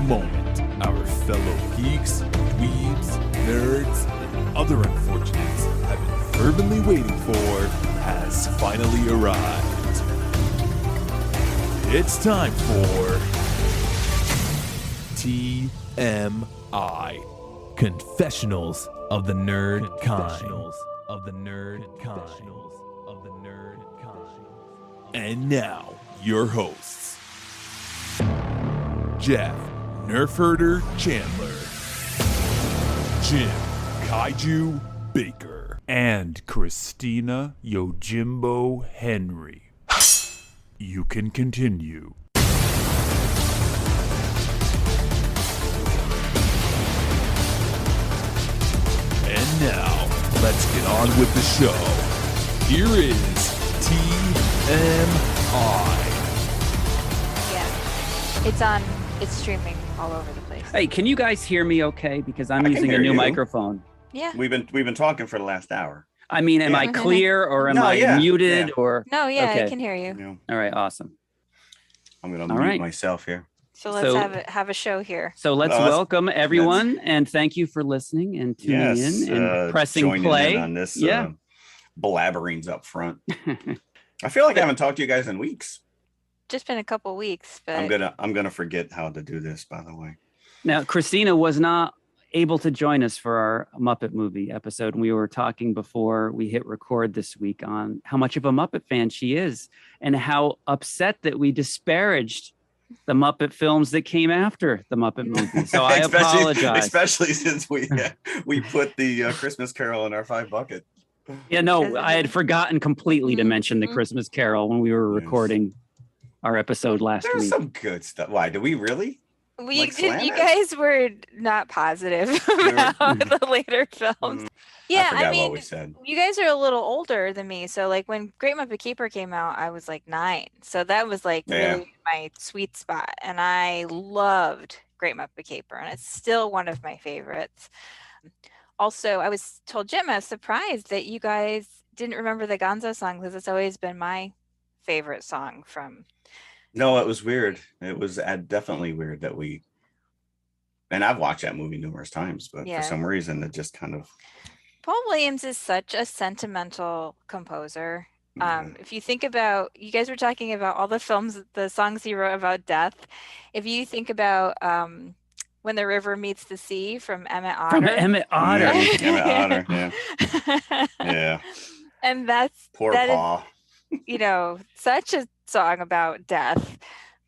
moment our fellow geeks, dweebs, nerds, and other unfortunates have been fervently waiting for has finally arrived. It's time for TMI, Confessionals of the Nerd Kind. And now, your hosts, Jeff Nerfherder Chandler, Jim Kaiju Baker, and Christina Yojimbo Henry. You can continue. And now, let's get on with the show. Here is TMI. Yeah, it's streaming all over the place. Hey, can you guys hear me okay? Because I'm I can using a hear new you. microphone. Yeah. We've been talking for the last hour. I mean, am I clear or am I muted or? No, yeah, Okay. I can hear you. Yeah. All right, awesome. I'm gonna All mute right. myself here. So let's have a show here. So let's Well, welcome everyone and thank you for listening and tuning in and pressing joining play. in on this Yeah. blabberings up front. I feel like I haven't talked to you guys in weeks. Just been a couple weeks, but I'm gonna forget how to do this, by the way. Now, Christina was not able to join us for our Muppet movie episode. And we were talking before we hit record this week on how much of a Muppet fan she is and how upset that we disparaged the Muppet films that came after the Muppet movie. So I apologize. Especially since we put the Christmas Carol in our 5 bucket. Yeah, no, I had forgotten completely to mention the Mhm. Christmas Carol when we were recording our episode last There's week. some good stuff. Why? Do we really? you slam it? guys were not positive about the later films. Yeah, I forgot mean, what we said. you guys are a little older than me, so like when Great Muppet Caper came out, I was like 9, so that was like really my sweet spot, and I loved Great Muppet Caper, and it's still one of my favorites. Also, I was told Jim, I was surprised that you guys didn't remember the Gonzo song because it's always been my favorite song from. No, it was weird. It was definitely weird that and I've watched that movie numerous times, but for some reason it just kind of. Paul Williams is such a sentimental composer. If you think about, you guys were talking about all the films, the songs he wrote about death. If you think about When the River Meets the Sea from Emmett Otter. From Emmett Otter. Emmett Otter, yeah. Yeah. And Poor Paul. Such a song about death.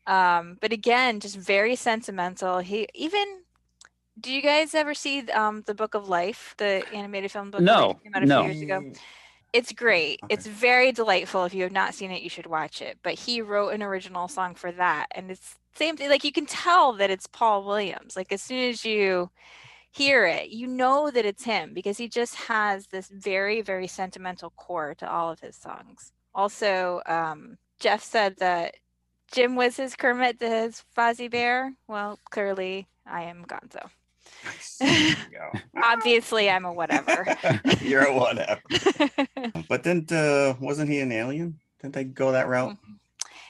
But again, just very sentimental. Do you guys ever see the Book of Life, the animated film Book of Life that came out a few years ago? It's great. Okay. It's very delightful. If you have not seen it, you should watch it. But he wrote an original song for that. And it's the same thing. Like you can tell that it's Paul Williams. Like as soon as you hear it, you know that it's him because he just has this very, very sentimental core to all of his songs. Also, Jeff said that Jim was his Kermit, his Fozzie Bear. Well, clearly I am Gonzo. Nice. There you go. Obviously, I'm a whatever. You're a whatever. But wasn't he an alien? Didn't they go that route?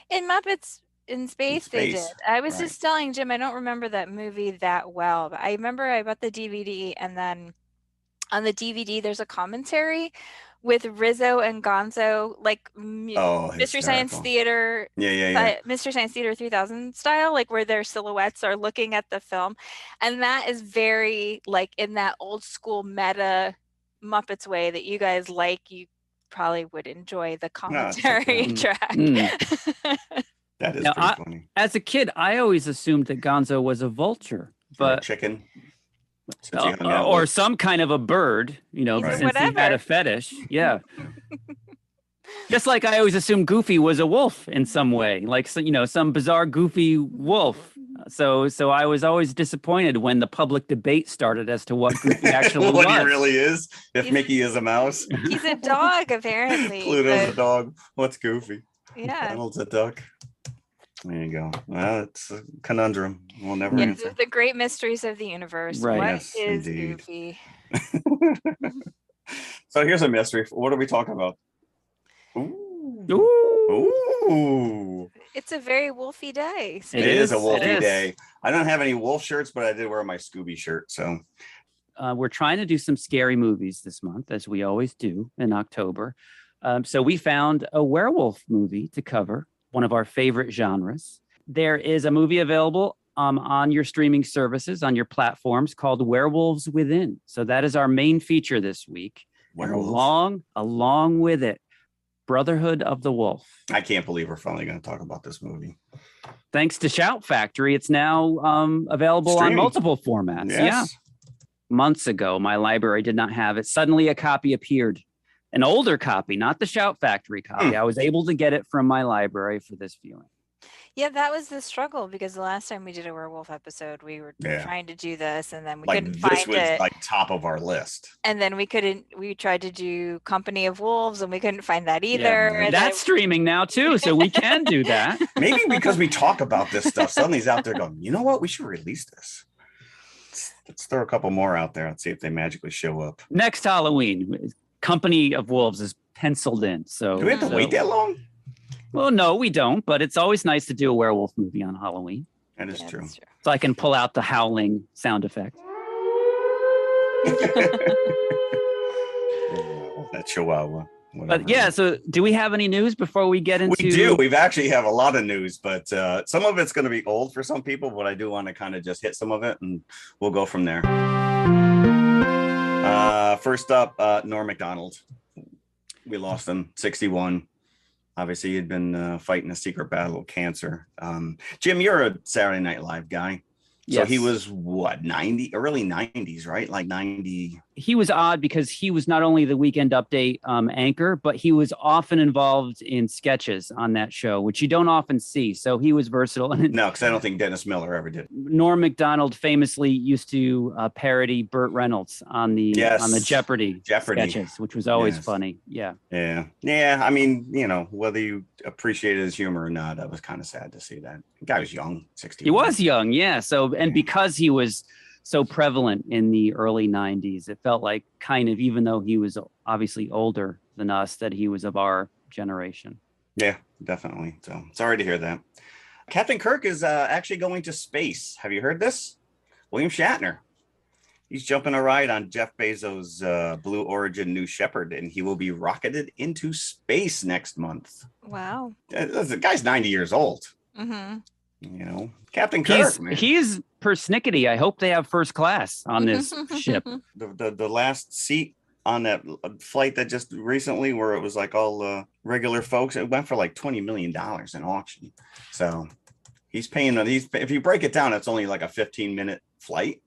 In Muppets in Space, they did. I was just telling Jim, I don't remember that movie that well, but I remember I bought the DVD, and then on the DVD, there's a commentary with Rizzo and Gonzo, like Mystery Science Theater. Yeah. Mystery Science Theater 3000 style, like where their silhouettes are looking at the film. And that is very like in that old school meta Muppets way that you guys like. You probably would enjoy the commentary track. That is pretty funny. As a kid, I always assumed that Gonzo was a vulture, but chicken. Or some kind of a bird, since he had a fetish. Yeah. Just like I always assumed Goofy was a wolf in some way, like some bizarre goofy wolf. So I was always disappointed when the public debate started as to what Goofy actually what was. he really is. If Mickey is a mouse, he's a dog apparently. Pluto's a dog. What's Goofy? Yeah. Donald's a duck. There you go. Well, it's a conundrum. We'll never answer. The great mysteries of the universe. Right. What Yes, is indeed. Goofy? So here's a mystery. What are we talking about? Ooh. Ooh. Ooh. It's a very wolfy day. It is a wolfy day. I don't have any wolf shirts, but I did wear my Scooby shirt. So we're trying to do some scary movies this month, as we always do in October. So we found a werewolf movie to cover, one of our favorite genres. There is a movie available on your streaming services, on your platforms, called Werewolves Within. So that is our main feature this week. Along with it, Brotherhood of the Wolf. I can't believe we're finally going to talk about this movie. Thanks to Shout Factory, it's now available on multiple formats. Yes. Yeah. Months ago, my library did not have it. Suddenly a copy appeared. An older copy, not the Shout Factory copy. I was able to get it from my library for this viewing. Yeah, that was the struggle, because the last time we did a werewolf episode, we were trying to do this, and then we couldn't find it. This was like top of our list. And then we tried to do Company of Wolves, and we couldn't find that either. Yeah, that's streaming now too, so we can do that. Maybe because we talk about this stuff, suddenly out there going, you know what? We should release this. Let's throw a couple more out there and see if they magically show up. Next Halloween, Company of Wolves is penciled in. So do we have to wait that long? Well, no, we don't, but it's always nice to do a werewolf movie on Halloween. That is true. So I can pull out the howling sound effect. That chihuahua. Whatever. But yeah, so do we have any news before we get into... We do. We've actually have a lot of news, but some of it's going to be old for some people, but I do want to kind of just hit some of it, and we'll go from there. First up, Norm Macdonald. We lost him, 61. Obviously, he'd been fighting a secret battle with cancer. Jim, you're a Saturday Night Live guy. So he was what, 90, early 90s, right? Like 90. He was odd because he was not only the Weekend Update anchor, but he was often involved in sketches on that show, which you don't often see. So he was versatile. No, because I don't think Dennis Miller ever did. Norm Macdonald famously used to parody Burt Reynolds on the Jeopardy sketches, which was always funny. Yeah. I mean, you know, whether you appreciated his humor or not, that was kind of sad to see that. The guy was young, 60. He was young, yeah. So, and because he was so prevalent in the early 90s, it felt like kind of, even though he was obviously older than us, that he was of our generation. Yeah, definitely. So sorry to hear that. Captain Kirk is actually going to space. Have you heard this? William Shatner. He's jumping a ride on Jeff Bezos' Blue Origin New Shepard, and he will be rocketed into space next month. Wow. The guy's 90 years old. Mm-hmm. You know, Captain Kirk, man. He's persnickety. I hope they have first class on this ship. The last seat on that flight that just recently, where it was like all regular folks, it went for like $20 million in auction. So he's paying. If you break it down, it's only like a 15-minute flight.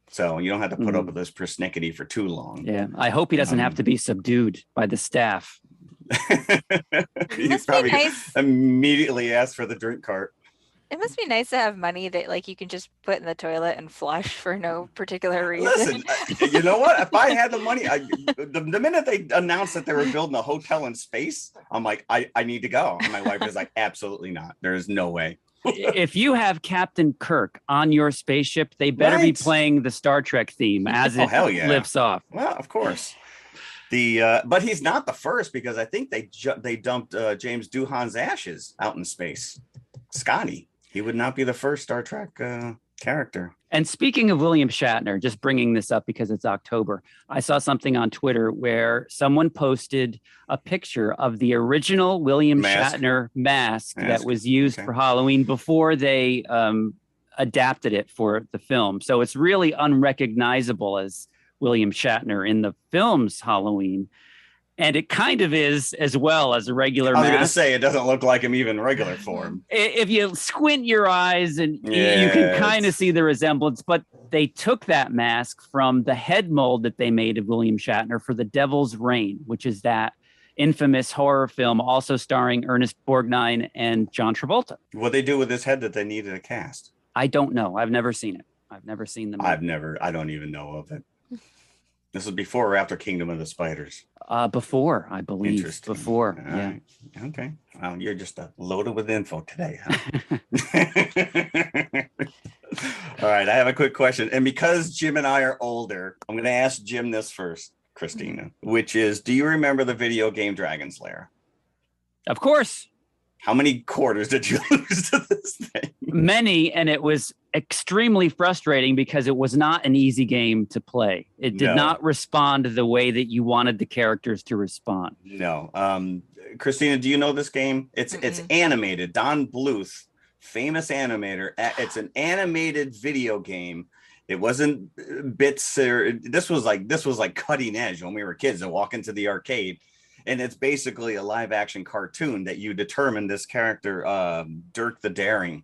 So you don't have to put up with this persnickety for too long. Yeah, I hope he doesn't have to be subdued by the staff. He probably immediately asked for the drink cart. It must be nice to have money that like you can just put in the toilet and flush for no particular reason. Listen, you know what? If I had the money, the minute they announced that they were building a hotel in space, I'm like, I need to go. And my wife is like, absolutely not. There is no way. If you have Captain Kirk on your spaceship, they better be playing the Star Trek theme as it lifts off. Well, of course. But he's not the first, because I think they dumped James Doohan's ashes out in space. Scotty. He would not be the first Star Trek character. And speaking of William Shatner, just bringing this up because it's October, I saw something on Twitter where someone posted a picture of the original William Shatner mask that was used for Halloween before they adapted it for the film. So it's really unrecognizable as William Shatner in the film's Halloween. And it kind of is as well as a regular mask. I was going to say, it doesn't look like him even regular form. If you squint your eyes, and you can kind of see the resemblance, but they took that mask from the head mold that they made of William Shatner for The Devil's Reign, which is that infamous horror film also starring Ernest Borgnine and John Travolta. What they do with his head that they needed a cast? I don't know. I've never seen it. I've never seen the movie. I don't even know of it. This was before or after Kingdom of the Spiders? Before, I believe. Interesting. Before, Right. Okay. Well, you're just loaded with info today, huh? All right, I have a quick question. And because Jim and I are older, I'm going to ask Jim this first, Christina, which is, do you remember the video game Dragon's Lair? Of course. How many quarters did you lose to this thing? Many, and it was extremely frustrating because it was not an easy game to play. It did not respond the way that you wanted the characters to respond. No. Christina, do you know this game? It's animated. Don Bluth, famous animator. It's an animated video game. It wasn't bits. This was like cutting edge when we were kids and walk into the arcade. And it's basically a live action cartoon that you determine this character, Dirk the Daring.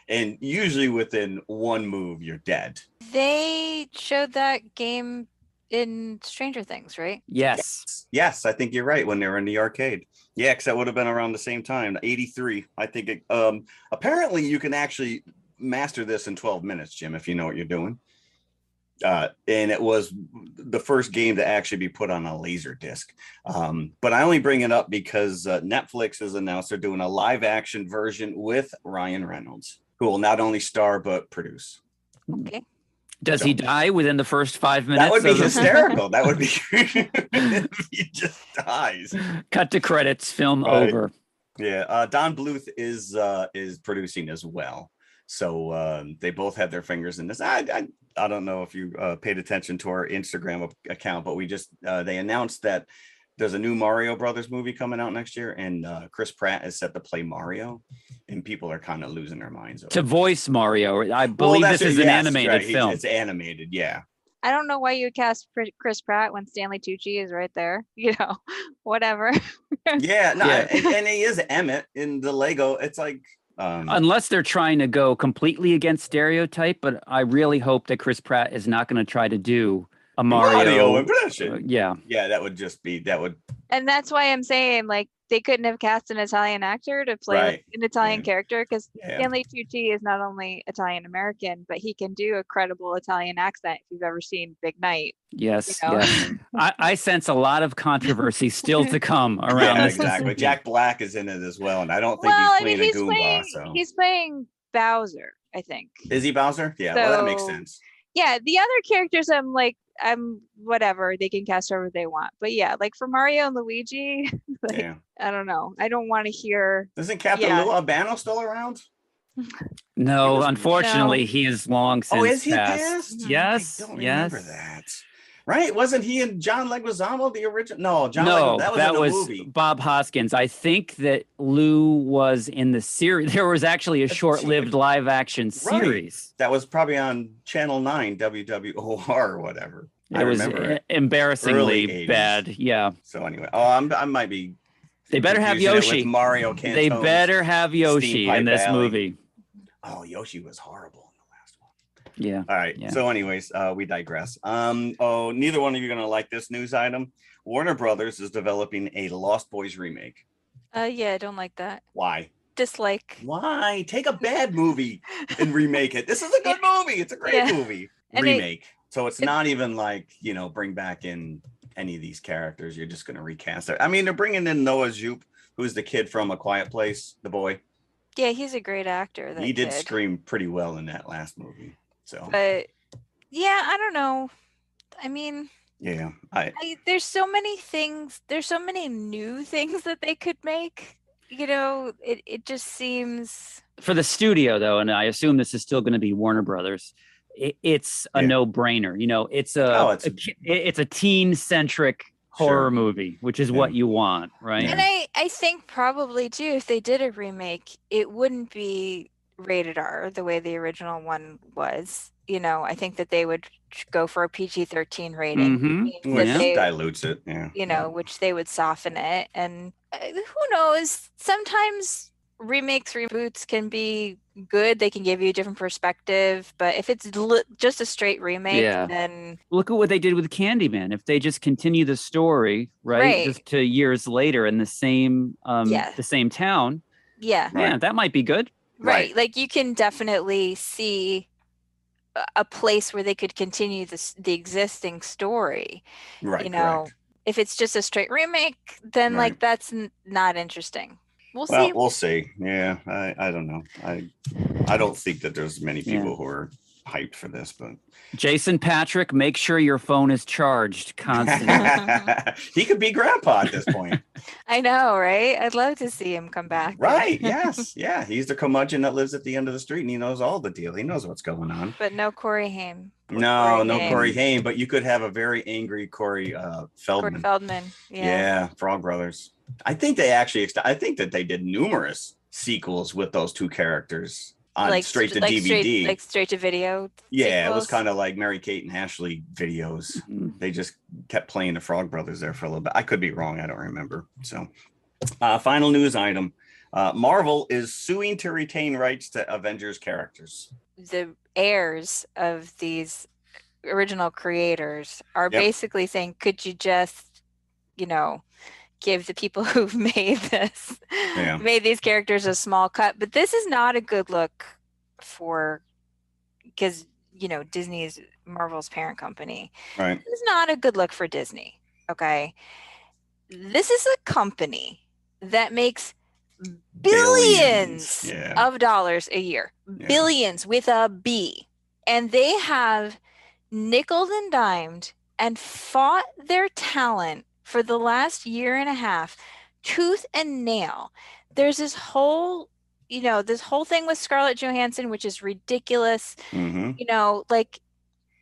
And usually within one move, you're dead. They showed that game in Stranger Things, right? Yes. Yes, I think you're right, when they were in the arcade. Yeah, because that would have been around the same time, 83. I think apparently you can actually master this in 12 minutes, Jim, if you know what you're doing. And it was the first game to actually be put on a laser disc. But I only bring it up because Netflix has announced they're doing a live action version with Ryan Reynolds, who will not only star but produce. Okay. Does he die within the first 5 minutes? That would be hysterical. That would be if he just dies. Cut to credits, film over. Yeah. Don Bluth is producing as well. So they both had their fingers in this. I don't know if you paid attention to our Instagram account, but we just they announced that there's a new Mario Brothers movie coming out next year, and Chris Pratt is set to play Mario, and people are kind of losing their minds over to voice Mario. I believe this is an animated film. It's animated, yeah. I don't know why you would cast Chris Pratt when Stanley Tucci is right there. You know, whatever. Yeah, no, yeah. And he is Emmett in the Lego. It's like. Unless they're trying to go completely against stereotype, but I really hope that Chris Pratt is not going to try to do a Mario impression. Yeah, that would just be And that's why I'm saying, like, they couldn't have cast an Italian actor to play an Italian character, because Stanley Tucci is not only Italian American, but he can do a credible Italian accent. If you've ever seen Big Night. Yes, you know? Yes. I sense a lot of controversy still to come around this. Exactly. Jack Black is in it as well, and I don't think he's playing a Goomba. So he's playing Bowser, I think. Is he Bowser? Yeah, well, that makes sense. Yeah, the other characters, I'm whatever, they can cast whoever they want. But yeah, like for Mario and Luigi, I don't know. I don't want to hear. Isn't Captain Lou Albano still around? No, unfortunately, he is long since. Oh, is he passed? Yes, I don't remember that. Right? Wasn't he and John Leguizamo the original? No, that was movie. Bob Hoskins. I think that Lou was in the series. There was actually a short-lived live-action series. That was probably on Channel 9, WWOR or whatever. It was embarrassingly bad. Yeah. So anyway, I might be. They better have Yoshi. Mario Cantone's They better have Yoshi in this movie. Oh, Yoshi was horrible. Yeah. All right. Yeah. So anyways, we digress. Neither one of you are going to like this news item. Warner Brothers is developing a Lost Boys remake. Yeah, I don't like that. Why? Dislike. Why? Take a bad movie and remake it. This is a good movie. It's a great movie. And remake. So it's not even like, bring back in any of these characters. You're just going to recast it. I mean, they're bringing in Noah Jupe, who's the kid from A Quiet Place, the boy. Yeah, he's a great actor. He did scream pretty well in that last movie. So, but yeah, I don't know. I mean, there's so many things. There's so many new things that they could make. It just seems for the studio though, and I assume this is still going to be Warner Brothers. It's a no-brainer. It's a teen-centric horror movie, which is what you want, right? And I think probably too, if they did a remake, it wouldn't be rated R the way the original one was. I think that they would go for a PG-13 rating. Which dilutes it. Which they would soften it. And who knows? Sometimes remakes, reboots can be good. They can give you a different perspective. But if it's just a straight remake, then look at what they did with Candyman. If they just continue the story, right. Just to years later in the same town, that might be good. Right. Like you can definitely see a place where they could continue the existing story. Right. Correct. If it's just a straight remake, then that's not interesting. We'll see. We'll see. Yeah. I don't know. I don't think that there's many people who are hyped for this, but Jason Patrick, make sure your phone is charged constantly. he could be grandpa at this point. I know, right? I'd love to see him come back. Right. Yes. Yeah. He's the curmudgeon that lives at the end of the street, and he knows all the deal. He knows what's going on. But no Corey Haim. No Corey Haim, but you could have a very angry Corey Feldman. Corey Feldman. Yeah. Frog Brothers. I think that they did numerous sequels with those two characters on straight to DVD. Straight to video. Yeah, sequels. It was kind of like Mary-Kate and Ashley videos. Mm-hmm. They just kept playing the Frog Brothers there for a little bit. I could be wrong. I don't remember. So, final news item. Marvel is suing to retain rights to Avengers characters. The heirs of these original creators are basically saying, could you just, give the people who've made these characters a small cut? But this is not a good look because Disney is Marvel's parent company. Right. This is not a good look for Disney. Okay. This is a company that makes billions of dollars a year. Billions with a B. And they have nickeled and dimed and fought their talent for the last year and a half, tooth and nail. There's this whole thing with Scarlett Johansson, which is ridiculous. Mm-hmm.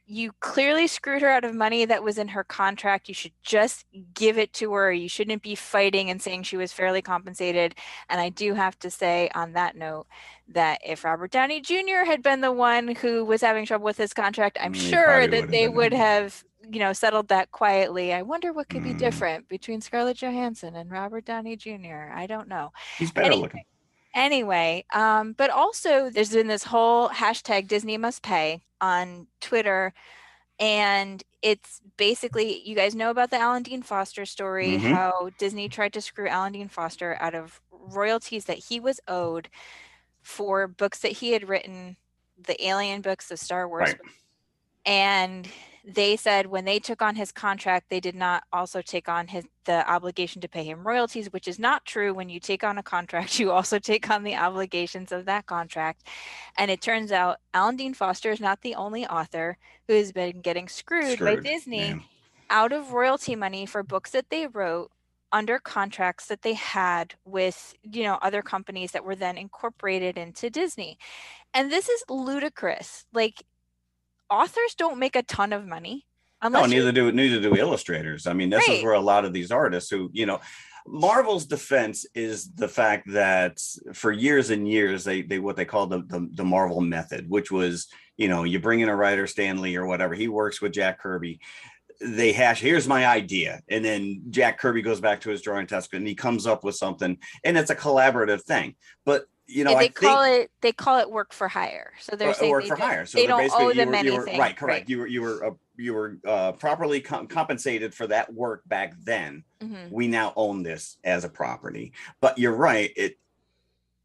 You clearly screwed her out of money that was in her contract. You should just give it to her. You shouldn't be fighting and saying she was fairly compensated. And I do have to say on that note that if Robert Downey Jr. had been the one who was having trouble with his contract, I'm sure that they would have settled that quietly. I wonder what could be different between Scarlett Johansson and Robert Downey Jr. I don't know. He's better looking. Anyway, but also there's been this whole hashtag Disney must pay on Twitter. And it's basically, you guys know about the Alan Dean Foster story, how Disney tried to screw Alan Dean Foster out of royalties that he was owed for books that he had written, the Alien books, the Star Wars books. And they said when they took on his contract, they did not also take on the obligation to pay him royalties, which is not true. When you take on a contract, you also take on the obligations of that contract. And it turns out Alan Dean Foster is not the only author who has been getting screwed by Disney out of royalty money for books that they wrote under contracts that they had with, other companies that were then incorporated into Disney. And this is ludicrous. Authors don't make a ton of money. Neither do illustrators. I mean, this is where a lot of these artists who, Marvel's defense is the fact that for years and years, they what they call the Marvel method, which was, you bring in a writer, Stan Lee or whatever, he works with Jack Kirby. They hash, here's my idea. And then Jack Kirby goes back to his drawing desk and he comes up with something, and it's a collaborative thing. But they call it work for hire. So they're saying work for hire. So they don't owe them anything. Right, correct. Right. You were properly compensated for that work back then. Mm-hmm. We now own this as a property. But you're right.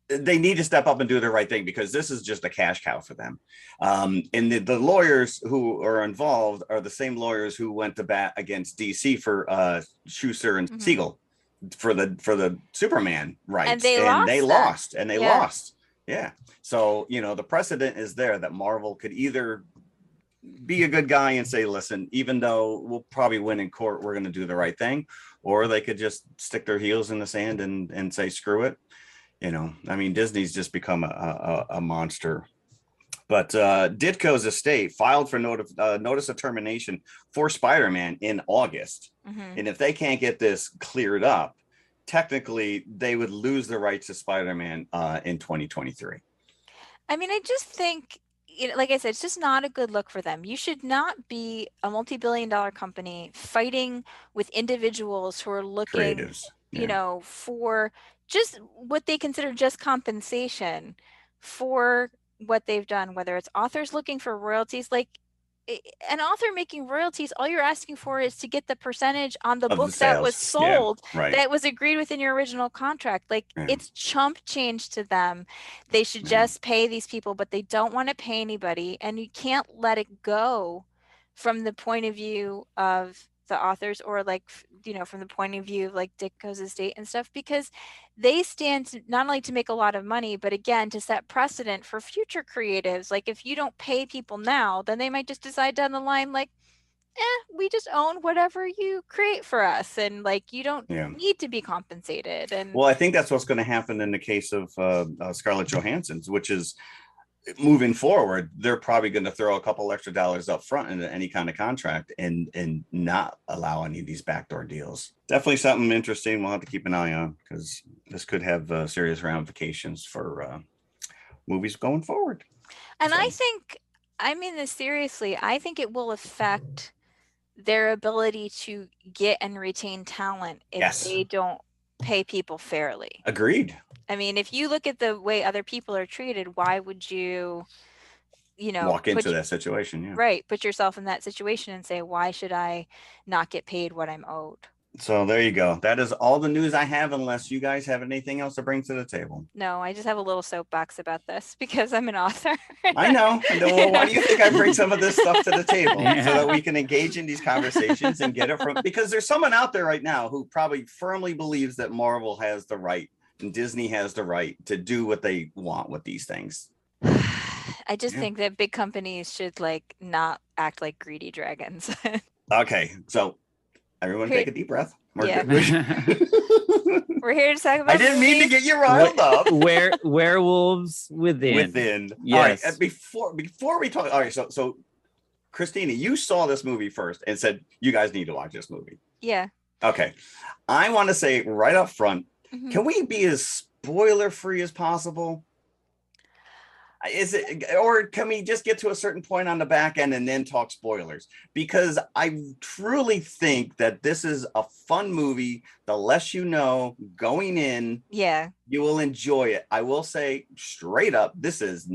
They need to step up and do the right thing, because this is just a cash cow for them. And the lawyers who are involved are the same lawyers who went to bat against DC for Schuster and Siegel for the Superman rights, and they lost. Yeah. So, the precedent is there that Marvel could either be a good guy and say, listen, even though we'll probably win in court, we're going to do the right thing, or they could just stick their heels in the sand and say, screw it. Disney's just become a monster. But Ditko's estate filed for notice of termination for Spider-Man in August. Mm-hmm. And if they can't get this cleared up, technically they would lose the rights to Spider-Man in 2023. I just think, like I said, it's just not a good look for them. You should not be a multi-billion-dollar company fighting with individuals who are looking, creatives, for just what they consider just compensation for what they've done, whether it's authors looking for royalties. An author making royalties, all you're asking for is to get the percentage on the book that was sold, that was agreed within your original contract. It's chump change to them. They should just pay these people, but they don't want to pay anybody. And you can't let it go from the point of view of the authors, or like, from the point of view of like Ditko's estate and stuff, because they stand not only to make a lot of money, but again, to set precedent for future creatives. Like if you don't pay people now, then they might just decide down the line, like, we just own whatever you create for us, and like you don't need to be compensated. And well, I think that's what's going to happen in the case of Scarlett Johansson's, which is moving forward, they're probably going to throw a couple extra dollars up front into any kind of contract and not allow any of these backdoor deals. Definitely something interesting we'll have to keep an eye on, because this could have serious ramifications for movies going forward. And so, I mean this seriously, I think it will affect their ability to get and retain talent if they don't pay people fairly. Agreed. I mean, if you look at the way other people are treated, why would you walk into that situation? Yeah. Right. Put yourself in that situation and say, why should I not get paid what I'm owed? So there you go. That is all the news I have, unless you guys have anything else to bring to the table. No, I just have a little soapbox about this because I'm an author. I know. Well, why do you think I bring some of this stuff to the table? So that we can engage in these conversations and get it from, because there's someone out there right now who probably firmly believes that Marvel has the right and Disney has the right to do what they want with these things. I just think that big companies should like not act like greedy dragons. Okay, so everyone take a deep breath. We're here to talk about. I didn't mean to get you riled up. Werewolves Within. Yes. All right, before we talk, all right, so Christina, you saw this movie first and said you guys need to watch this movie. Yeah. Okay. I want to say right up front, can we be as spoiler free as possible? Is it, or can we just get to a certain point on the back end and then talk spoilers? Because I truly think that this is a fun movie. The less you know going in, you will enjoy it. I will say straight up, this is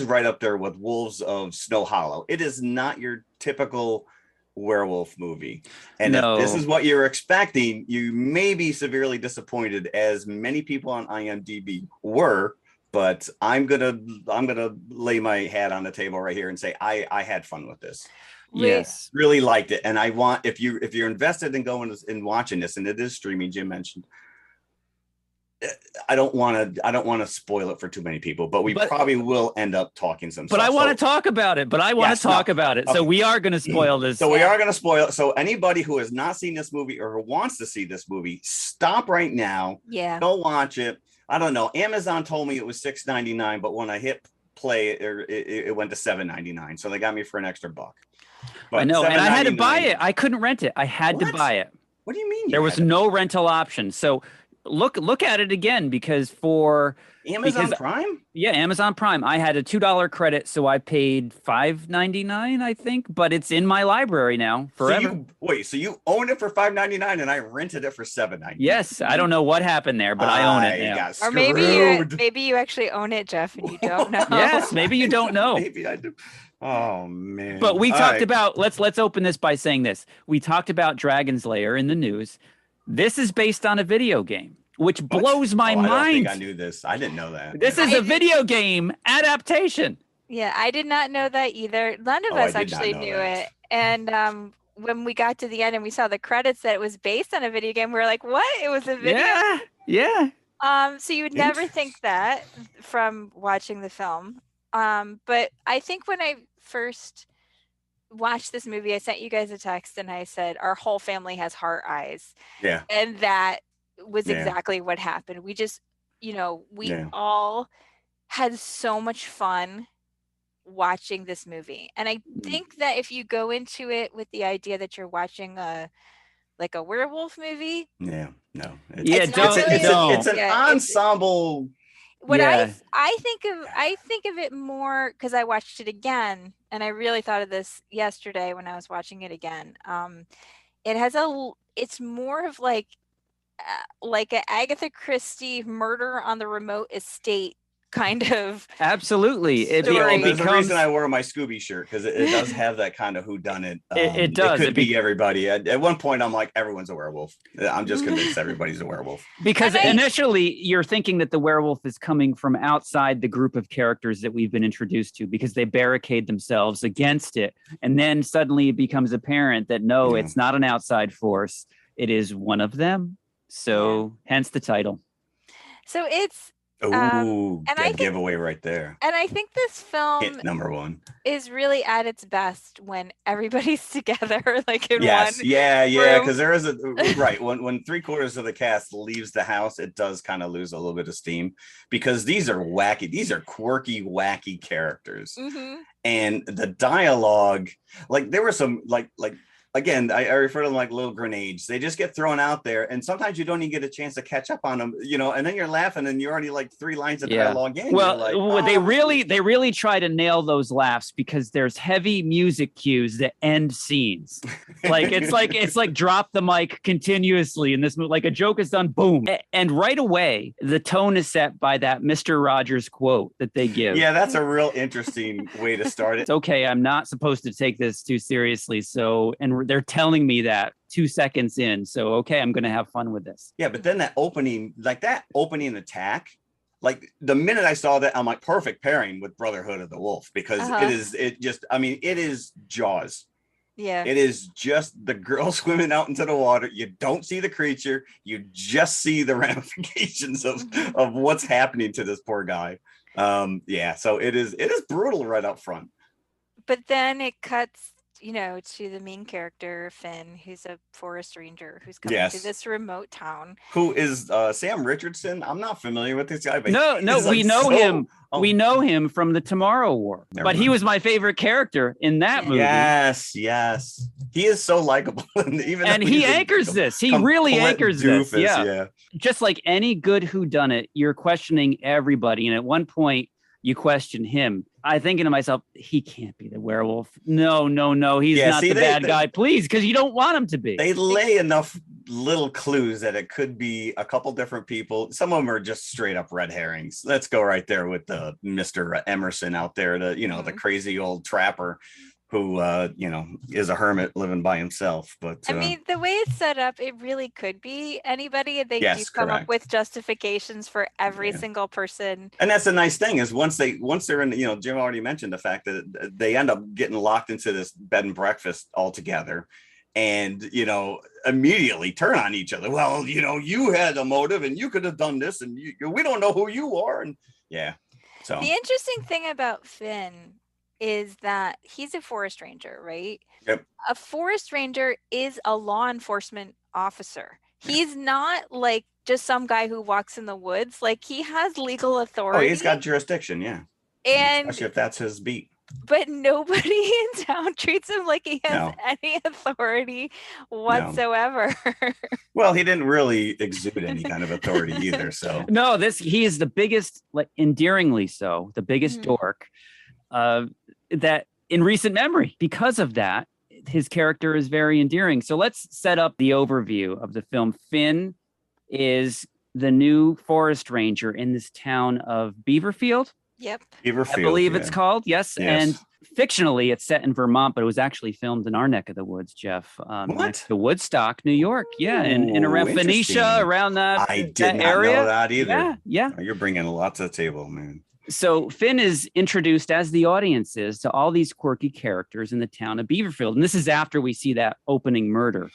right up there with Wolves of Snow Hollow. It is not your typical werewolf movie, and if this is what you're expecting, you may be severely disappointed, as many people on IMDb were. But I'm gonna lay my hat on the table right here and say I had fun with this. Yes, really liked it, and I want, if you're invested in going and watching this, and it is streaming, Jim mentioned, I don't want to spoil it for too many people, but we probably will end up talking some stuff. But I want to talk about it. Okay. So we are going to spoil this. So we are going to spoil it. So anybody who has not seen this movie or who wants to see this movie, stop right now. Yeah. Go watch it. I don't know. Amazon told me it was $6.99, but when I hit play, it went to $7.99. So they got me for an extra buck. But I know, and I had to buy it. I couldn't rent it. I had to buy it. What do you mean? There was no rental option. So look at it again, because for Amazon Prime? Yeah, Amazon Prime. I had a $2 credit, so I paid $5.99, I think, but it's in my library now forever. So you own it for $5.99 and I rented it for $7.99. Yes, I don't know what happened there, but I own it now. Or maybe you actually own it, Jeff, and you don't know. Yes, maybe you don't know. Maybe I do. Oh man. But we talked about, let's open this by saying this. We talked about Dragon's Lair in the news. This is based on a video game, which blows my mind. I don't think I knew this. I didn't know that. This is a video game adaptation. Yeah, I did not know that either. None of us actually knew it. And when we got to the end and we saw the credits that it was based on a video game, we were like, what? It was a video? Yeah. So you would never think that from watching the film. But I think when I first watched this movie, I sent you guys a text and I said, our whole family has heart eyes. Yeah. And that was exactly what happened. We just, we all had so much fun watching this movie. And I think that if you go into it with the idea that you're watching a werewolf movie. Yeah, no. It's an ensemble. I think of it more because I watched it again, and I really thought of this yesterday when I was watching it again. It's more of like an Agatha Christie Murder on the Remote Estate kind of absolutely. There's a reason I wore my Scooby shirt, because it does have that kind of whodunit. It does. It could be everybody. At one point, I'm like, everyone's a werewolf. I'm just convinced everybody's a werewolf. Because initially, you're thinking that the werewolf is coming from outside the group of characters that we've been introduced to, because they barricade themselves against it. And then suddenly it becomes apparent that no, it's not an outside force. It is one of them. So hence the title. So it's and giveaway right there. And I think this film hit number one is really at its best when everybody's together, like in one. Because there is when 3/4 of the cast leaves the house, it does kind of lose a little bit of steam, because these are quirky, wacky characters, and the dialogue, like there were some like. Again, I refer to them like little grenades. They just get thrown out there, and sometimes you don't even get a chance to catch up on them, and then you're laughing and you're already like 3 lines of dialogue in. Well, they really try to nail those laughs, because there's heavy music cues that end scenes. Like it's like drop the mic continuously in this movie. Like a joke is done, boom. And right away, the tone is set by that Mr. Rogers quote that they give. Yeah, that's a real interesting way to start it. It's okay, I'm not supposed to take this too seriously. And they're telling me that 2 seconds in. So, okay, I'm going to have fun with this. Yeah, but then that opening attack, like the minute I saw that, I'm like, perfect pairing with Brotherhood of the Wolf, because it is Jaws. Yeah. It is just the girl swimming out into the water. You don't see the creature. You just see the ramifications of what's happening to this poor guy. So it is brutal right up front. But then it cuts to the main character, Finn, who's a forest ranger who's coming to this remote town. Who is Sam Richardson? I'm not familiar with this guy. But we know him. We know him from the Tomorrow War. He was my favorite character in that movie. Yes. He is so likable. And he anchors this. He really anchors this. Yeah. Just like any good whodunit, you're questioning everybody. And at one point, you question him. I'm thinking to myself, he can't be the werewolf. No. He's not the bad guy. Please, because you don't want him to be. They lay enough little clues that it could be a couple different people. Some of them are just straight up red herrings. Let's go right there with the Mr. Emerson out there, the crazy old trapper who is a hermit living by himself. But I mean, the way it's set up, it really could be anybody. They do come up with justifications for every single person. And that's the nice thing, is once they're in, Jim already mentioned the fact that they end up getting locked into this bed and breakfast altogether, and immediately turn on each other. Well, you had a motive and you could have done this, and we don't know who you are. And so the interesting thing about Finn is that he's a forest ranger, right? Yep. A forest ranger is a law enforcement officer. He's not like just some guy who walks in the woods. Like, he has legal authority. Oh, he's got jurisdiction, yeah. And especially if that's his beat. But nobody in town treats him like he has any authority whatsoever. No. Well, he didn't really exude any kind of authority either. So no, he is the biggest, like endearingly so, the biggest dork. That in recent memory. Because of that, his character is very endearing. So let's set up the overview of the film. Finn is the new forest ranger in this town of Beaverfield. Yep. Beaverfield, I believe it's called. Yes. And fictionally, it's set in Vermont, but it was actually filmed in our neck of the woods, Jeff. Next to Woodstock, New York. Yeah. And around Phoenicia, around that I did not area. know that either. Yeah. Oh, you're bringing lots to the table, man. So Finn is introduced, as the audience is, to all these quirky characters in the town of Beaverfield. And this is after we see that opening murder.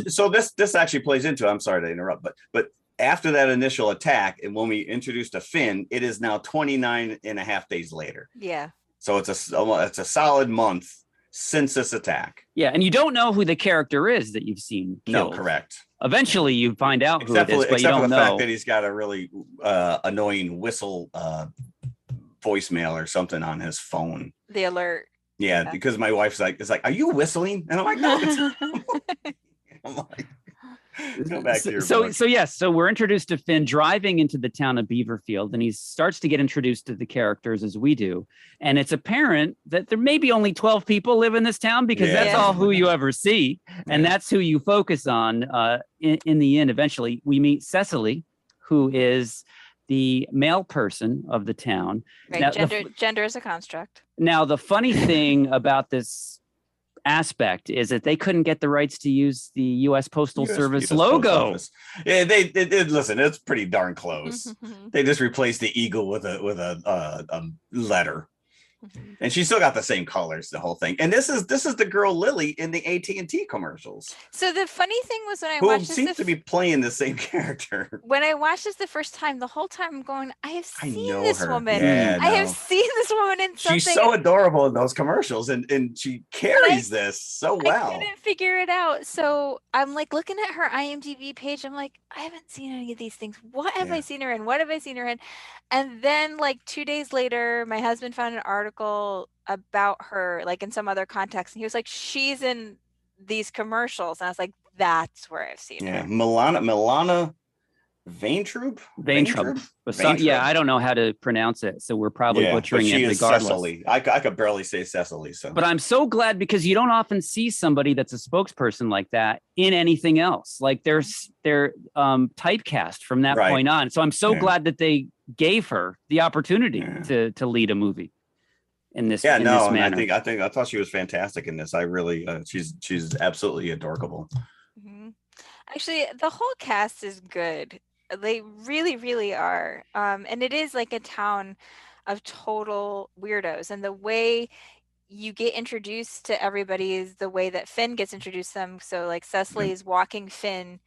So this actually plays into, I'm sorry to interrupt, but after that initial attack, and when we introduced to Finn, it is now 29 and a half days later. Yeah. So it's a solid month since this attack. Yeah, and you don't know who the character is that you've seen killed. No, correct. Eventually you find out who it is, but you don't know. Except for the fact that he's got a really annoying whistle voicemail or something on his phone. The alert. Yeah, because my wife's like, are you whistling? And I'm like, no, it's I'm like, go back to your book. So we're introduced to Finn driving into the town of Beaverfield, and he starts to get introduced to the characters as we do. And it's apparent that there may be only 12 people live in this town, because that's all who you ever see. And that's who you focus on in the end. Eventually, we meet Cecily, who is the male person of the town. Right. Now, gender is a construct. Now, the funny thing about this aspect is that they couldn't get the rights to use the U.S. Postal Service logo. Yeah, they listen. It's pretty darn close. They just replaced the eagle with a letter, and she still got the same colors, the whole thing. And this is the girl Lily in the AT&T commercials. So the funny thing was when I watched this, seems to be playing the same character. When I watched this the first time, the whole time I'm going, I have seen this woman. Yeah, I have seen this woman in something. She's so adorable in those commercials, and she carries this so well. I couldn't figure it out. So I'm like looking at her IMDb page. I'm like, I haven't seen any of these things. What have I seen her in? What have I seen her in? And then like 2 days later, my husband found an article about her, like in some other context. And he was like, she's in these commercials. And I was like, that's where I've seen her. Yeah, Milana Vaintrub. Yeah, I don't know how to pronounce it, so we're probably butchering it regardless. Cecily. I could barely say Cecily. So, but I'm so glad because you don't often see somebody that's a spokesperson like that in anything else. Like they're typecast from that point on. So I'm so glad that they gave her the opportunity to lead a movie in this. Yeah, in this manner. I thought she was fantastic in this. I really, she's absolutely adorable. Mm-hmm. Actually, the whole cast is good. They really, really are. And it is like a town of total weirdos. And the way you get introduced to everybody is the way that Finn gets introduced to them. So like Cecily is walking Finn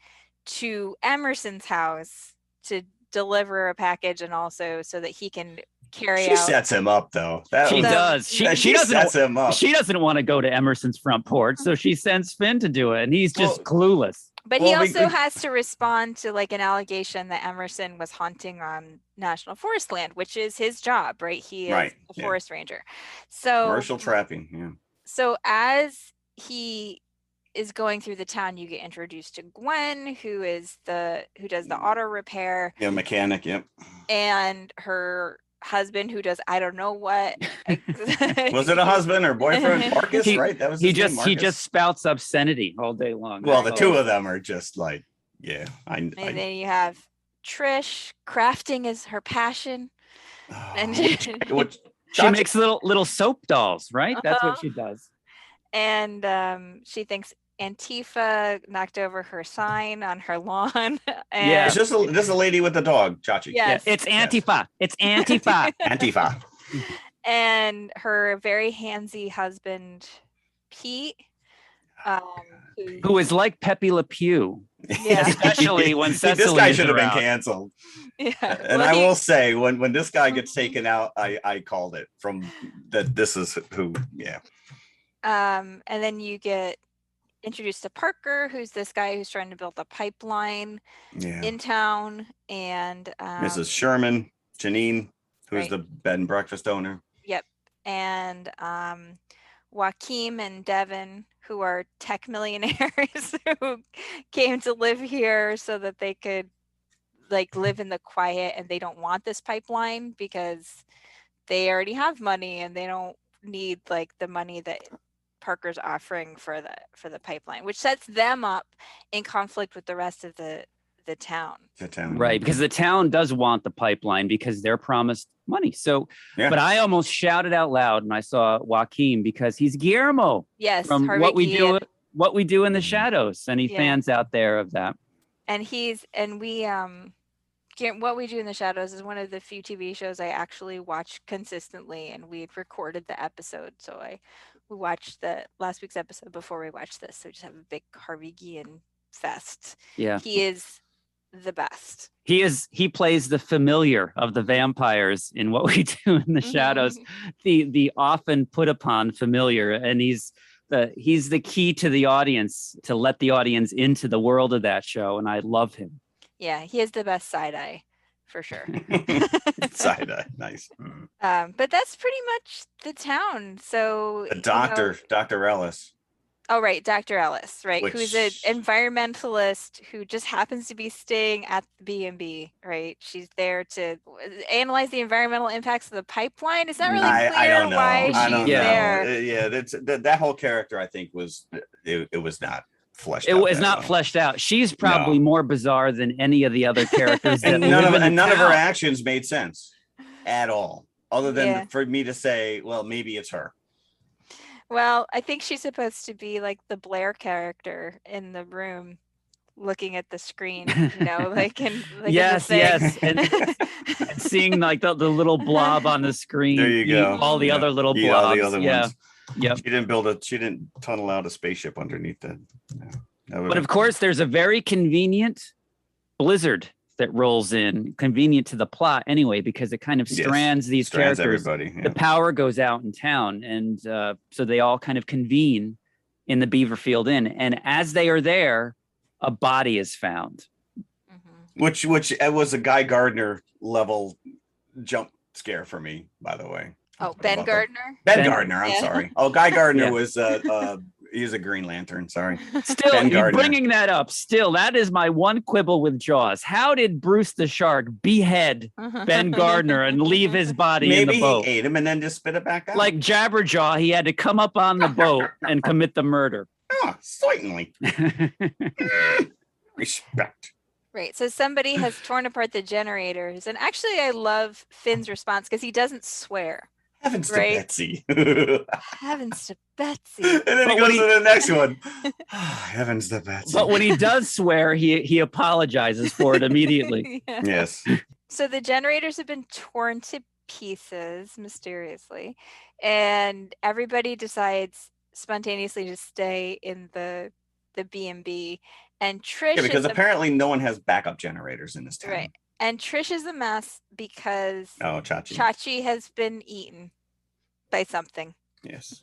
to Emerson's house to deliver a package and also so that he can carry out. She sets him up though. She does. She doesn't sets him up. She doesn't want to go to Emerson's front porch, so she sends Finn to do it, and he's just clueless. But he also has to respond to like an allegation that Emerson was hunting on national forest land, which is his job, right? He is a forest ranger. So commercial trapping. Yeah. So as he is going through the town, you get introduced to Gwen, who does the auto repair. Yeah, mechanic. Yep. And her husband, who does I don't know what. Was it a husband or boyfriend? Marcus, right? That was he just spouts obscenity all day long. Well, the two of them are just like, and then you have Trish. Crafting is her passion, and she makes little soap dolls, right? That's what she does. And she thinks Antifa knocked over her sign on her lawn. It's just a lady with the dog, Chachi. Yes. It's Antifa. It's Antifa. Antifa. And her very handsy husband, Pete, who is like Pepe Le Pew. Yeah. Especially when Cecily this guy should have around. been canceled. Yeah. And I will say, when this guy gets taken out, I called it from that. This is who. Yeah. And then you get introduced to Parker, who's this guy who's trying to build a pipeline in town, and Mrs. Sherman, Janine, who's the bed and breakfast owner. Yep. And Joaquin and Devin, who are tech millionaires who came to live here so that they could like live in the quiet, and they don't want this pipeline because they already have money and they don't need like the money that Parker's offering for the pipeline, which sets them up in conflict with the rest of the town. Right, because the town does want the pipeline because they're promised money. So, but I almost shouted out loud when I saw Joaquin because he's Guillermo. Yes, from what we do in the shadows, any fans out there of that. And What We Do in the Shadows is one of the few TV shows I actually watch consistently, and we had recorded the episode, so we watched the last week's episode before we watched this. So we just have a big Harvey Guillen fest. Yeah, he is the best. He plays the familiar of the vampires in What We Do in the Shadows, the often put upon familiar, and he's the key to the audience to let the audience into the world of that show, and I love him. Yeah, he has the best side eye, for sure. Side eye, nice. But that's pretty much the town. So the doctor, Dr. Ellis. Oh, right, Dr. Ellis, right? Who's an environmentalist who just happens to be staying at the B&B, right? She's there to analyze the environmental impacts of the pipeline. It's not really clear why she's there. Yeah, that whole character, I think, was not fleshed it out. was not fleshed out. She's probably more bizarre than any of the other characters. And none of her actions made sense at all, other than for me to say, well, maybe it's her. Well, I think she's supposed to be like the Blair character in the room, looking at the screen, you know, like in yes, and seeing like the little blob on the screen. There you go. All the other little blobs. All the other ones. Yep. She didn't tunnel out a spaceship underneath that. But of course, there's a very convenient blizzard that rolls in, convenient to the plot anyway, because it kind of strands these characters. Everybody. The power goes out in town, and so they all kind of convene in the Beaverfield Inn. And as they are there, a body is found. Which it was a Guy Gardner level jump scare for me, by the way. Oh, Ben Gardner? Ben Gardner, I'm sorry. Oh, Guy Gardner was he's a Green Lantern, sorry. Still, you're bringing that up. Still, that is my one quibble with Jaws. How did Bruce the Shark behead Ben Gardner and leave his body in the boat? Maybe he ate him and then just spit it back out. Like Jabberjaw, he had to come up on the boat and commit the murder. Oh, certainly. Respect. Right. So somebody has torn apart the generators. And actually, I love Finn's response because he doesn't swear. Heavens to Betsy. Heavens to Betsy. And then he goes to the next one. Heavens to Betsy. But when he does swear, he apologizes for it immediately. Yes. So the generators have been torn to pieces mysteriously. And everybody decides spontaneously to stay in the B&B. And Trish because apparently no one has backup generators in this town. Right. And Trish is a mess because Chachi has been eaten by something. Yes.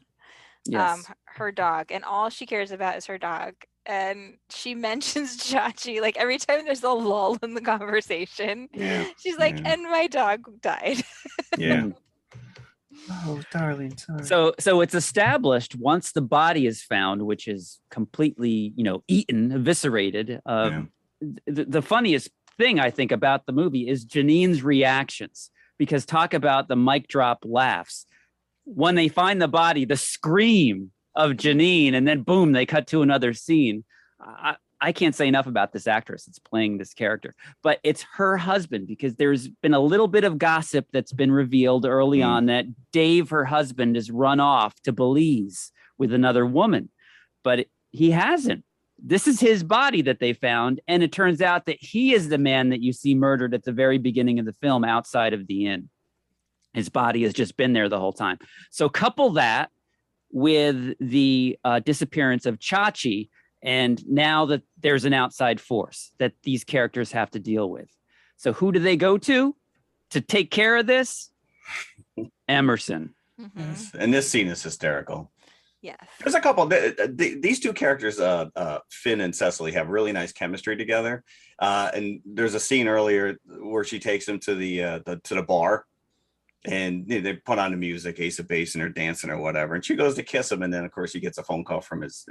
Her dog. And all she cares about is her dog. And she mentions Chachi like every time there's a lull in the conversation. Yeah. She's like, and my dog died. Yeah. Oh, darling. Sorry. So it's established once the body is found, which is completely, eaten, eviscerated. The funniest thing I think about the movie is Janine's reactions, because talk about the mic drop laughs. When they find the body, the scream of Janine, and then boom, they cut to another scene. I can't say enough about this actress that's playing this character, but it's her husband, because there's been a little bit of gossip that's been revealed early on that Dave, her husband, has run off to Belize with another woman, but he hasn't. This is his body that they found, and it turns out that he is the man that you see murdered at the very beginning of the film outside of the inn. His body has just been there the whole time. So couple that with the disappearance of Chachi, and now that there's an outside force that these characters have to deal with. So who do they go to take care of this? Emerson. Yes. And this scene is hysterical. Yes. There's a couple. These two characters, Finn and Cecily, have really nice chemistry together. And there's a scene earlier where she takes him to the bar, and they put on the music, Ace of Base, and they're dancing or whatever. And she goes to kiss him, and then of course he gets a phone call from his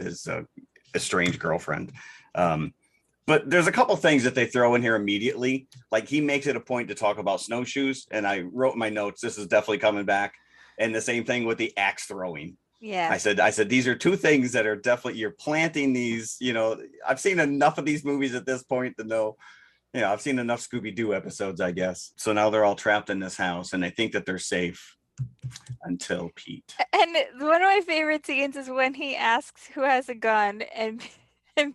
estranged girlfriend. But there's a couple things that they throw in here immediately. Like he makes it a point to talk about snowshoes, and I wrote in my notes, this is definitely coming back. And the same thing with the axe throwing. Yeah. I said these are two things that are definitely, you're planting these, I've seen enough of these movies at this point to know, I've seen enough Scooby-Doo episodes, I guess. So now they're all trapped in this house and they think that they're safe until Pete. And one of my favorite scenes is when he asks who has a gun, and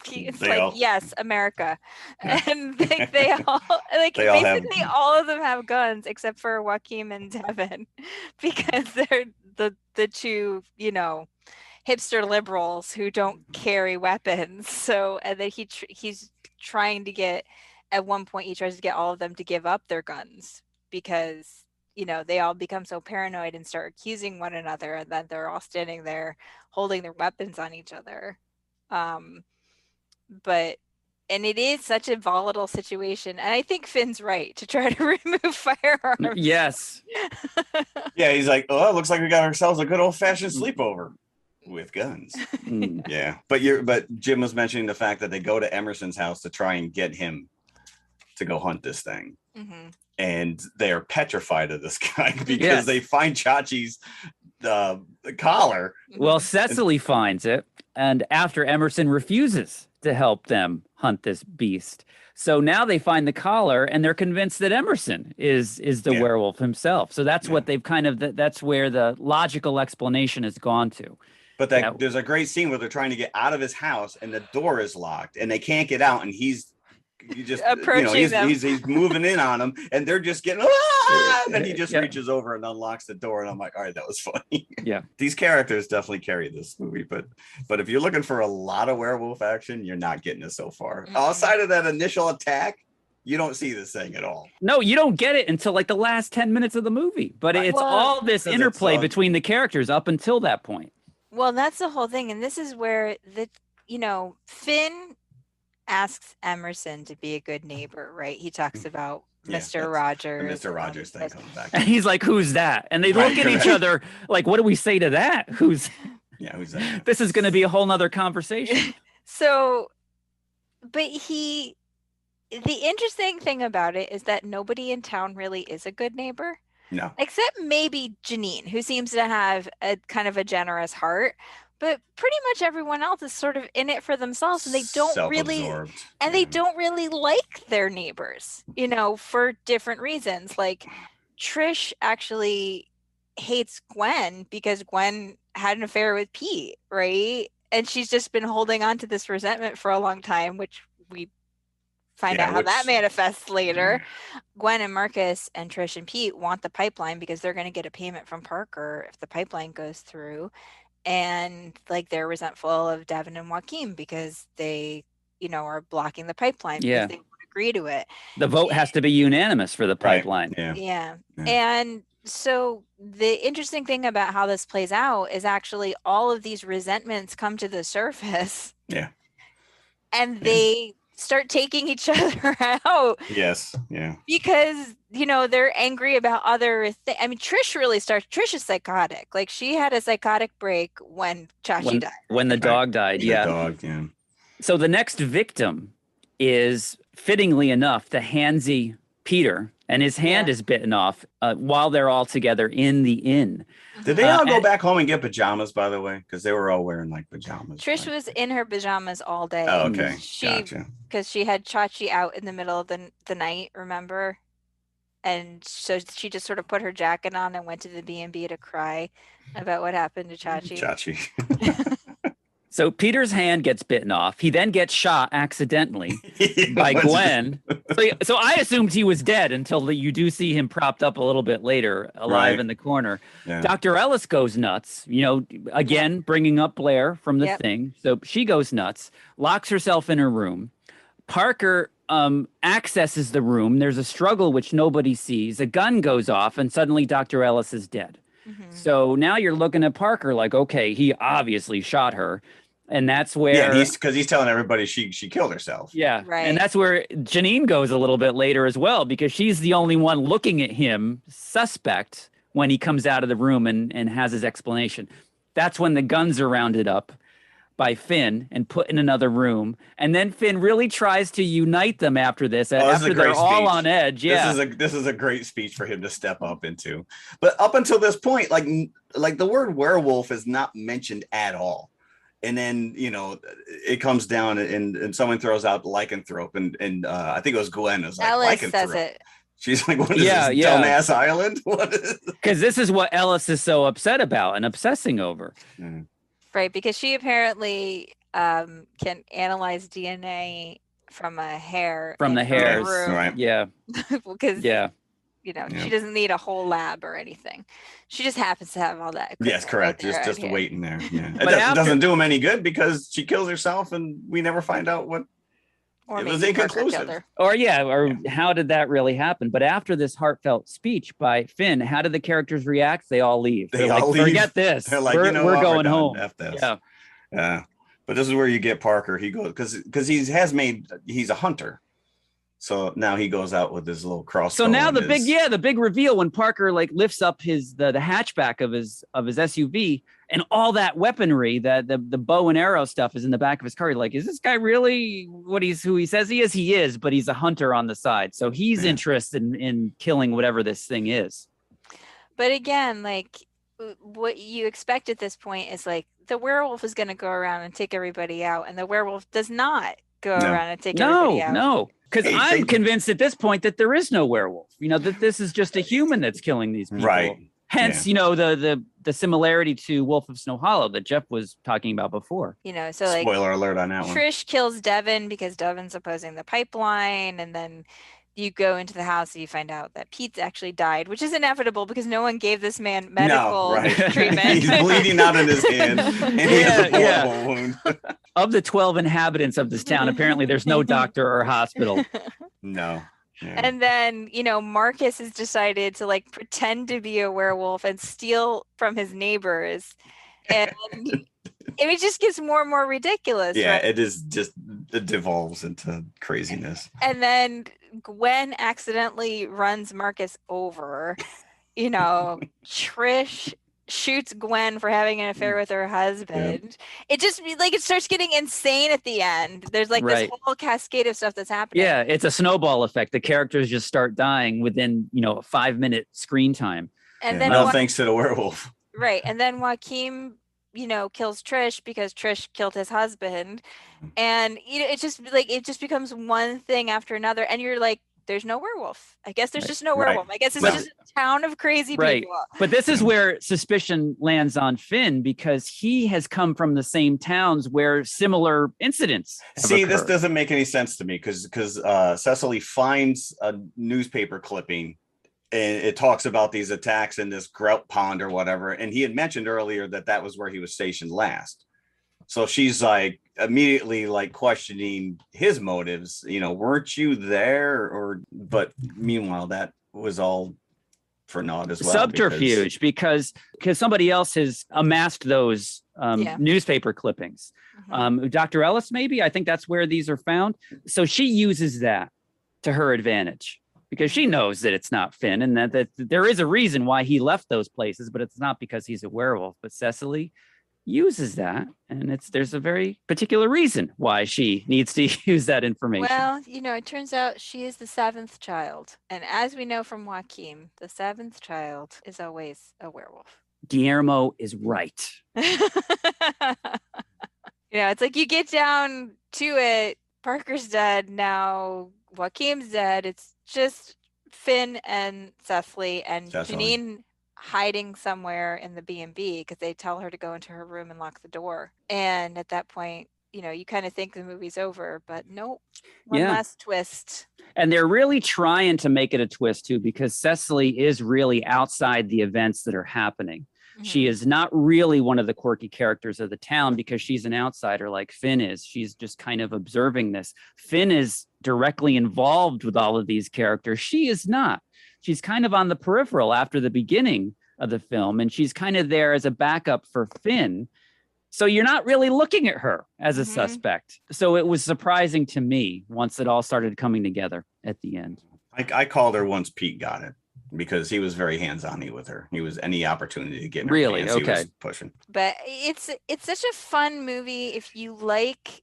Pete is yes, America. Yeah. And they all basically all of them have guns except for Joaquin and Devin, because they're the two, hipster liberals who don't carry weapons. So, and then he's trying to get, at one point he tries to get all of them to give up their guns because, they all become so paranoid and start accusing one another, and then they're all standing there holding their weapons on each other. And it is such a volatile situation. And I think Finn's right to try to remove firearms. Yes. Yeah, he's like, oh, it looks like we got ourselves a good old-fashioned sleepover with guns. Yeah. But Jim was mentioning the fact that they go to Emerson's house to try and get him to go hunt this thing. Mm-hmm. And they are petrified of this guy because they find Chachi's collar. Well, Cecily finds it. and after Emerson refuses to help them hunt this beast. So now they find the collar and they're convinced that Emerson is the werewolf himself. So that's what they've that's where the logical explanation has gone to. But there's a great scene where they're trying to get out of his house and the door is locked and they can't get out, and he's approaching them. He's moving in on them and they're just getting and then he just reaches over and unlocks the door, and I'm like, all right, that was funny. Yeah. These characters definitely carry this movie, but if you're looking for a lot of werewolf action, you're not getting it so far. Outside of that initial attack, you don't see this thing at all. No, you don't get it until like the last 10 minutes of the movie, but it's all this interplay between the characters up until that point. Well, that's the whole thing. And this is where Finn asks Emerson to be a good neighbor, right? He talks about Mr. Rogers. The Mr. Rogers thing comes back. And he's like, who's that? And they look at each other like, what do we say to that? Who's that? This is going to be a whole nother conversation. So, but the interesting thing about it is that nobody in town really is a good neighbor. No. Except maybe Janine, who seems to have a kind of a generous heart. But pretty much everyone else is sort of in it for themselves, and they don't really like their neighbors, for different reasons. Like Trish actually hates Gwen because Gwen had an affair with Pete, right? And she's just been holding on to this resentment for a long time, which we find out how that manifests later. Gwen and Marcus and Trish and Pete want the pipeline because they're going to get a payment from Parker if the pipeline goes through. And like they're resentful of Devin and Joaquin because they, are blocking the pipeline because they won't agree to it. The vote has to be unanimous for the pipeline. Right. Yeah. And so the interesting thing about how this plays out is actually all of these resentments come to the surface. Yeah. And they start taking each other out. Yes. Yeah. Because, they're angry about other things. I mean, Trish is psychotic. Like she had a psychotic break when Chachi died. When the dog died. The dog, yeah. So the next victim is, fittingly enough, the handsy Peter, and his hand is bitten off while they're all together in the inn. Did they all go back home and get pajamas, by the way? Because they were all wearing like pajamas. Trish was in her pajamas all day. Oh, okay. Gotcha. Because she had Chachi out in the middle of the night, remember? And so she just sort of put her jacket on and went to the B&B to cry about what happened to Chachi. So Peter's hand gets bitten off. He then gets shot accidentally by Gwen. So I assumed he was dead until you do see him propped up a little bit later, alive in the corner. Yeah. Dr. Ellis goes nuts, again, bringing up Blair from the thing. So she goes nuts, locks herself in her room. Parker accesses the room. There's a struggle which nobody sees. A gun goes off and suddenly Dr. Ellis is dead. Mm-hmm. So now you're looking at Parker like, okay, he obviously shot her. And that's where because he's telling everybody she killed herself. Yeah. Right. And that's where Janine goes a little bit later as well, because she's the only one looking at him suspect when he comes out of the room and has his explanation. That's when the guns are rounded up by Finn and put in another room. And then Finn really tries to unite them after this. After they're all on edge. Yeah. This is a great speech for him to step up into. But up until this point, like the word werewolf is not mentioned at all. And then, it comes down and someone throws out lycanthrope. And I think it was Gwen. Is like, Ellis says it. She's like, what is this dumbass island? What is because this is what Ellis is so upset about and obsessing over. Mm. Right. Because she apparently can analyze DNA from a hair. From the hairs. Right. Yeah. Because, she doesn't need a whole lab or anything. She just happens to have all that. Yes, correct. Just waiting there. Yeah. It doesn't do him any good because she kills herself and we never find out what. Or it was inconclusive. Or how did that really happen? But after this heartfelt speech by Finn, how did the characters react? They all leave. They're like, leave. Forget this. They're like, we're going home. F this. Yeah. But this is where you get Parker. He goes because he's a hunter. So now he goes out with his little crossbow. So now the big reveal when Parker lifts up the hatchback of his SUV and all that weaponry, the bow and arrow stuff is in the back of his car. You're like, is this guy really who he says he is? He is, but he's a hunter on the side. So he's interested in killing whatever this thing is. But again, what you expect at this point is like the werewolf is going to go around and take everybody out, and the werewolf does not go around and take everybody out. No, because I'm convinced at this point that there is no werewolf. That this is just a human that's killing these people. Right. Hence, the similarity to Wolf of Snow Hollow that Jeff was talking about before. So like spoiler alert on that one. Trish kills Devin because Devin's opposing the pipeline, and then you go into the house and you find out that Pete's actually died, which is inevitable because no one gave this man medical treatment. He's bleeding out in his hand, and he has a bullet wound. Of the 12 inhabitants of this town, apparently there's no doctor or hospital. No. Yeah. And then, Marcus has decided to like pretend to be a werewolf and steal from his neighbors. And it just gets more and more ridiculous. Yeah, right? It devolves into craziness. And then Gwen accidentally runs Marcus over. Trish shoots Gwen for having an affair with her husband. It just it starts getting insane at the end. There's this whole cascade of stuff that's happening. Yeah, it's a snowball effect. The characters just start dying within a 5-minute screen time. And then thanks to the werewolf. Right. And then Joaquin kills Trish because Trish killed his husband. And it just becomes one thing after another, and you're like, there's no werewolf. I guess there's just no werewolf. I guess it's just a town of crazy people. But this is where suspicion lands on Finn, because he has come from the same towns where similar incidents have occurred. This doesn't make any sense to me because Cecily finds a newspaper clipping and it talks about these attacks in this grout pond or whatever. And he had mentioned earlier that was where he was stationed last. So she's like immediately questioning his motives, weren't you there? But meanwhile, that was all for naught as well. Subterfuge, because somebody else has amassed those newspaper clippings. Dr. Ellis, maybe, I think that's where these are found. So she uses that to her advantage because she knows that it's not Finn and that there is a reason why he left those places, but it's not because he's a werewolf. But Cecily uses that, and there's a very particular reason why she needs to use that information. Well, it turns out she is the 7th child, and as we know from Joaquin, the 7th child is always a werewolf. Guillermo is right. It's like you get down to it, Parker's dead, now Joaquin's dead, it's just Finn and Cecily and Janine hiding somewhere in the B&B because they tell her to go into her room and lock the door. And at that point, you kind of think the movie's over, but nope. One last twist. And they're really trying to make it a twist too, because Cecily is really outside the events that are happening. Mm-hmm. She is not really one of the quirky characters of the town because she's an outsider like Finn is. She's just kind of observing this. Finn is directly involved with all of these characters. She is not. She's kind of on the peripheral after the beginning of the film, and she's kind of there as a backup for Finn. So you're not really looking at her as a suspect. So it was surprising to me once it all started coming together at the end. I called her once Pete got it because he was very hands-on with her. He was any opportunity to get in her pants, he was pushing. But it's such a fun movie if you like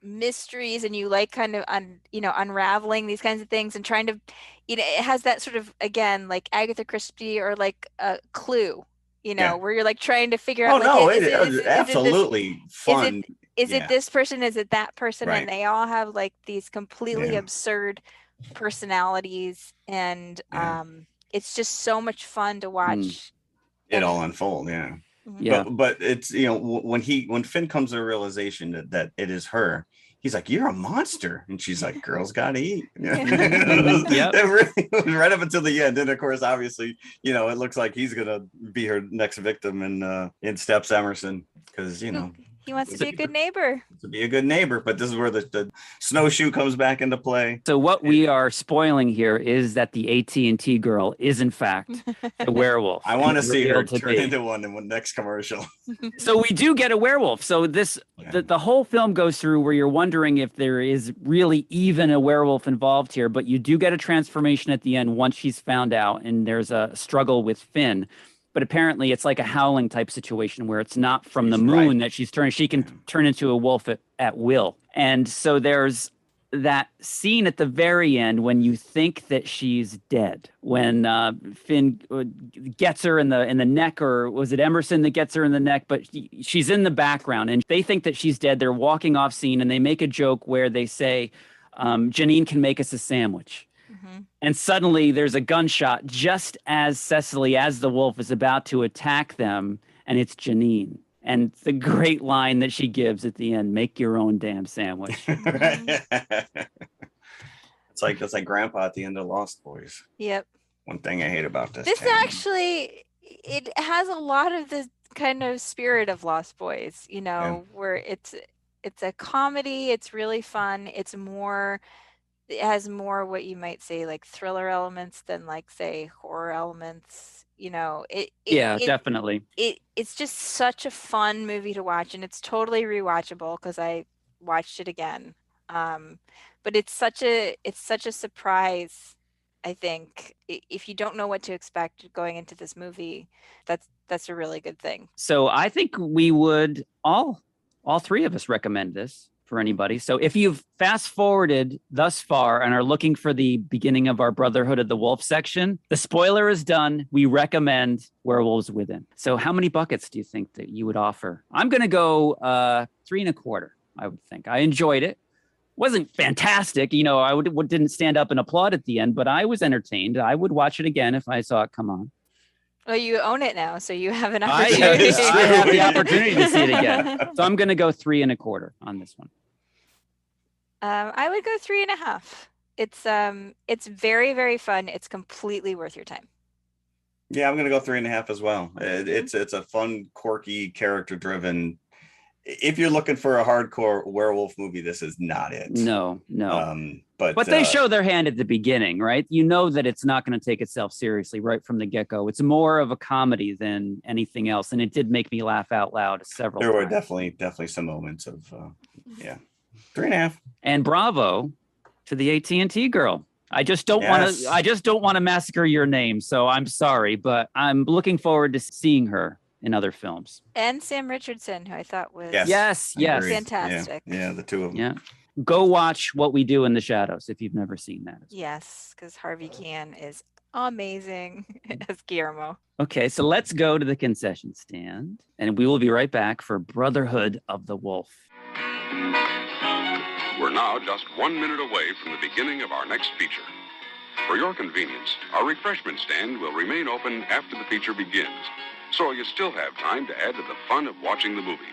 mysteries and you like kind of unraveling these kinds of things and trying to it has that sort of, again, like Agatha Christie or like a Clue, where you're like trying to figure out absolutely fun. Is it this person, is it that person? Right. And they all have like these completely absurd personalities, and it's just so much fun to watch it all unfold. But it's when Finn comes to the realization that it is her, he's like, "You're a monster," and she's like, "Girls gotta eat." It really was right up until the end. And of course, obviously, it looks like he's gonna be her next victim in Steps Emerson because he wants to be a good neighbor. To be a good neighbor, but this is where the snowshoe comes back into play. So what we are spoiling here is that the AT&T girl is in fact a werewolf. I want to see her turn into one in the next commercial. So we do get a werewolf. So the whole film goes through where you're wondering if there is really even a werewolf involved here, but you do get a transformation at the end once she's found out, and there's a struggle with Finn. But apparently it's like a howling type situation where it's not from the moon that she's turning. She can turn into a wolf at will. And so there's that scene at the very end when you think that she's dead, when Finn gets her in the neck, or was it Emerson that gets her in the neck? But she's in the background and they think that she's dead. They're walking off scene and they make a joke where they say, Janine can make us a sandwich. Mm-hmm. And suddenly there's a gunshot just as Cecily, as the wolf, is about to attack them. And it's Janine. And the great line that she gives at the end, make your own damn sandwich. It's like Grandpa at the end of Lost Boys. Yep. One thing I hate about this. This actually, it has a lot of the kind of spirit of Lost Boys, where it's a comedy. It's really fun. It has more what you might say like thriller elements than like say horror elements. Definitely. It's just such a fun movie to watch, and it's totally rewatchable because I watched it again. But it's such a surprise. I think if you don't know what to expect going into this movie, that's a really good thing. So I think we would all three of us recommend this for anybody. So if you've fast forwarded thus far and are looking for the beginning of our Brotherhood of the Wolf section, the spoiler is done. We recommend Werewolves Within. So how many buckets do you think that you would offer? I'm going to go 3.25. I would think. I enjoyed it. Wasn't fantastic. I didn't stand up and applaud at the end, but I was entertained. I would watch it again if I saw it come on. Well, you own it now, so you have an opportunity. I have the opportunity to see it again. So I'm going to go 3.25 on this one. I would go 3.5. It's very, very fun. It's completely worth your time. Yeah, I'm going to go 3.5 as well. It's a fun, quirky, character-driven. If you're looking for a hardcore werewolf movie, this is not it. No. But they show their hand at the beginning, right? You know that it's not going to take itself seriously right from the get-go. It's more of a comedy than anything else, and it did make me laugh out loud several times. There were definitely some moments of 3.5. And bravo to the AT&T girl. I just don't want to massacre your name, so I'm sorry, but I'm looking forward to seeing her in other films. And Sam Richardson, who I thought was yes, fantastic. Yeah, the two of them. Yeah. Go watch What We Do in the Shadows if you've never seen that. Yes, because Harvey Keitel is amazing as Guillermo. Okay, so let's go to the concession stand, and we will be right back for Brotherhood of the Wolf. We're now just 1 minute away from the beginning of our next feature. For your convenience, our refreshment stand will remain open after the feature begins, so you still have time to add to the fun of watching the movie.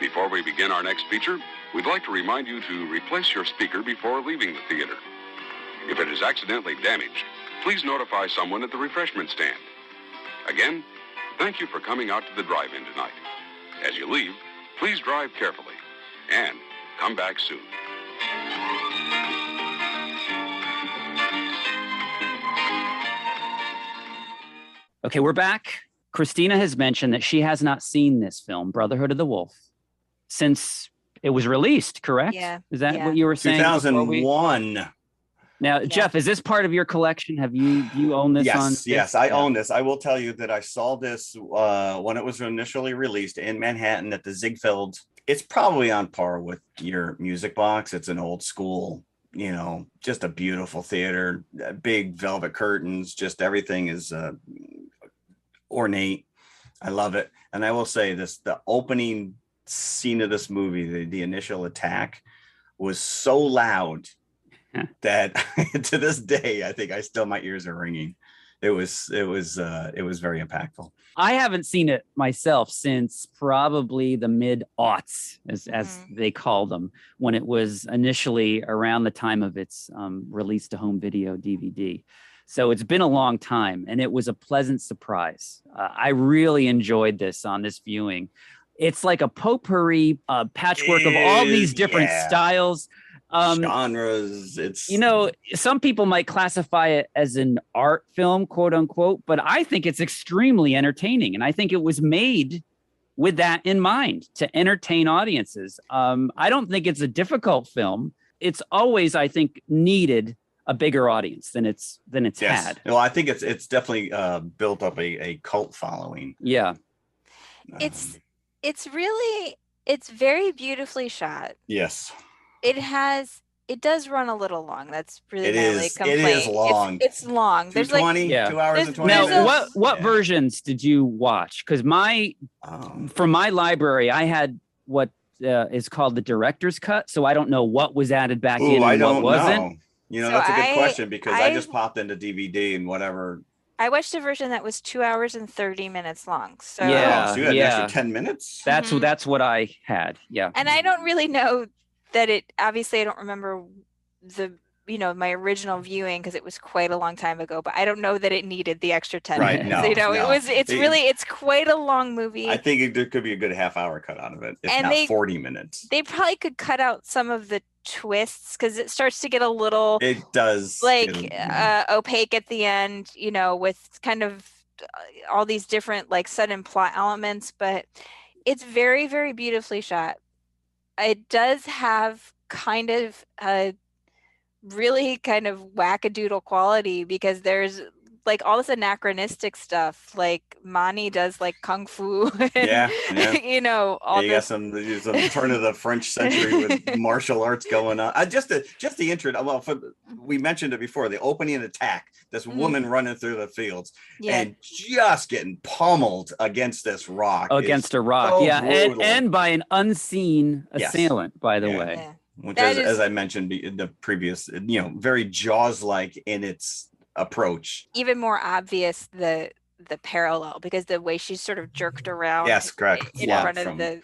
Before we begin our next feature, we'd like to remind you to replace your speaker before leaving the theater. If it is accidentally damaged, please notify someone at the refreshment stand. Again, thank you for coming out to the drive-in tonight. As you leave, please drive carefully and come back soon. Okay, we're back. Christina has mentioned that she has not seen this film, Brotherhood of the Wolf, since it was released, correct? Yeah. Is that what you were saying? 2001. Now, Jeff, is this part of your collection? Do you own this? Yes, I own this. I will tell you that I saw this when it was initially released in Manhattan at the Ziegfeld. It's probably on par with your Music Box. It's an old school, just a beautiful theater, big velvet curtains, just everything is ornate. I love it. And I will say this, the opening scene of this movie, the initial attack was so loud that to this day, I think my ears are ringing. It was very impactful. I haven't seen it myself since probably the mid-aughts, as they call them, when it was initially around the time of its release to home video DVD. So it's been a long time, and it was a pleasant surprise. I really enjoyed this on this viewing. It's like a potpourri patchwork of all these different styles. Genres. It's some people might classify it as an art film, quote unquote, but I think it's extremely entertaining, and I think it was made with that in mind, to entertain audiences. I don't think it's a difficult film. It's always, I think, needed a bigger audience than it's had. Well, I think it's definitely built up a cult following. Yeah, it's very beautifully shot. Yes. It has It does run a little long. That's really It my only is. complaint. It is long. It's long. There's like 220, Yeah. 2 hours and 20 Now, minutes. what versions did you watch? Because from my library, I had what is called the director's cut. So I don't know what was added back in and what wasn't. Know. You know, So that's a good question because I just popped into DVD and whatever. I watched a version that was 2 hours and 30 minutes long. So so you had an extra 10 minutes. That's what I had. Yeah. And I don't really know that obviously I don't remember my original viewing because it was quite a long time ago, but I don't know that it needed the extra 10 right, minutes. No, it's quite a long movie. I think there could be a good half-hour cut out of it, if not 40 minutes. They probably could cut out some of the twists because it starts to get a little opaque at the end, with kind of all these different like sudden plot elements, but it's very, very beautifully shot. It does have kind of a really kind of wackadoodle quality because there's like all this anachronistic stuff, like Mani does like kung fu and, you got some turn of the French century with martial arts going on. Just the intro. Well, we mentioned it before, the opening attack, this woman running through the fields and just getting pummeled against this rock. Against a rock, so and by an unseen assailant, by the way. Yeah. Which, as I mentioned in the previous, very Jaws-like in its approach. Even more obvious the parallel because the way she's sort of jerked around. Yes, correct. In front of the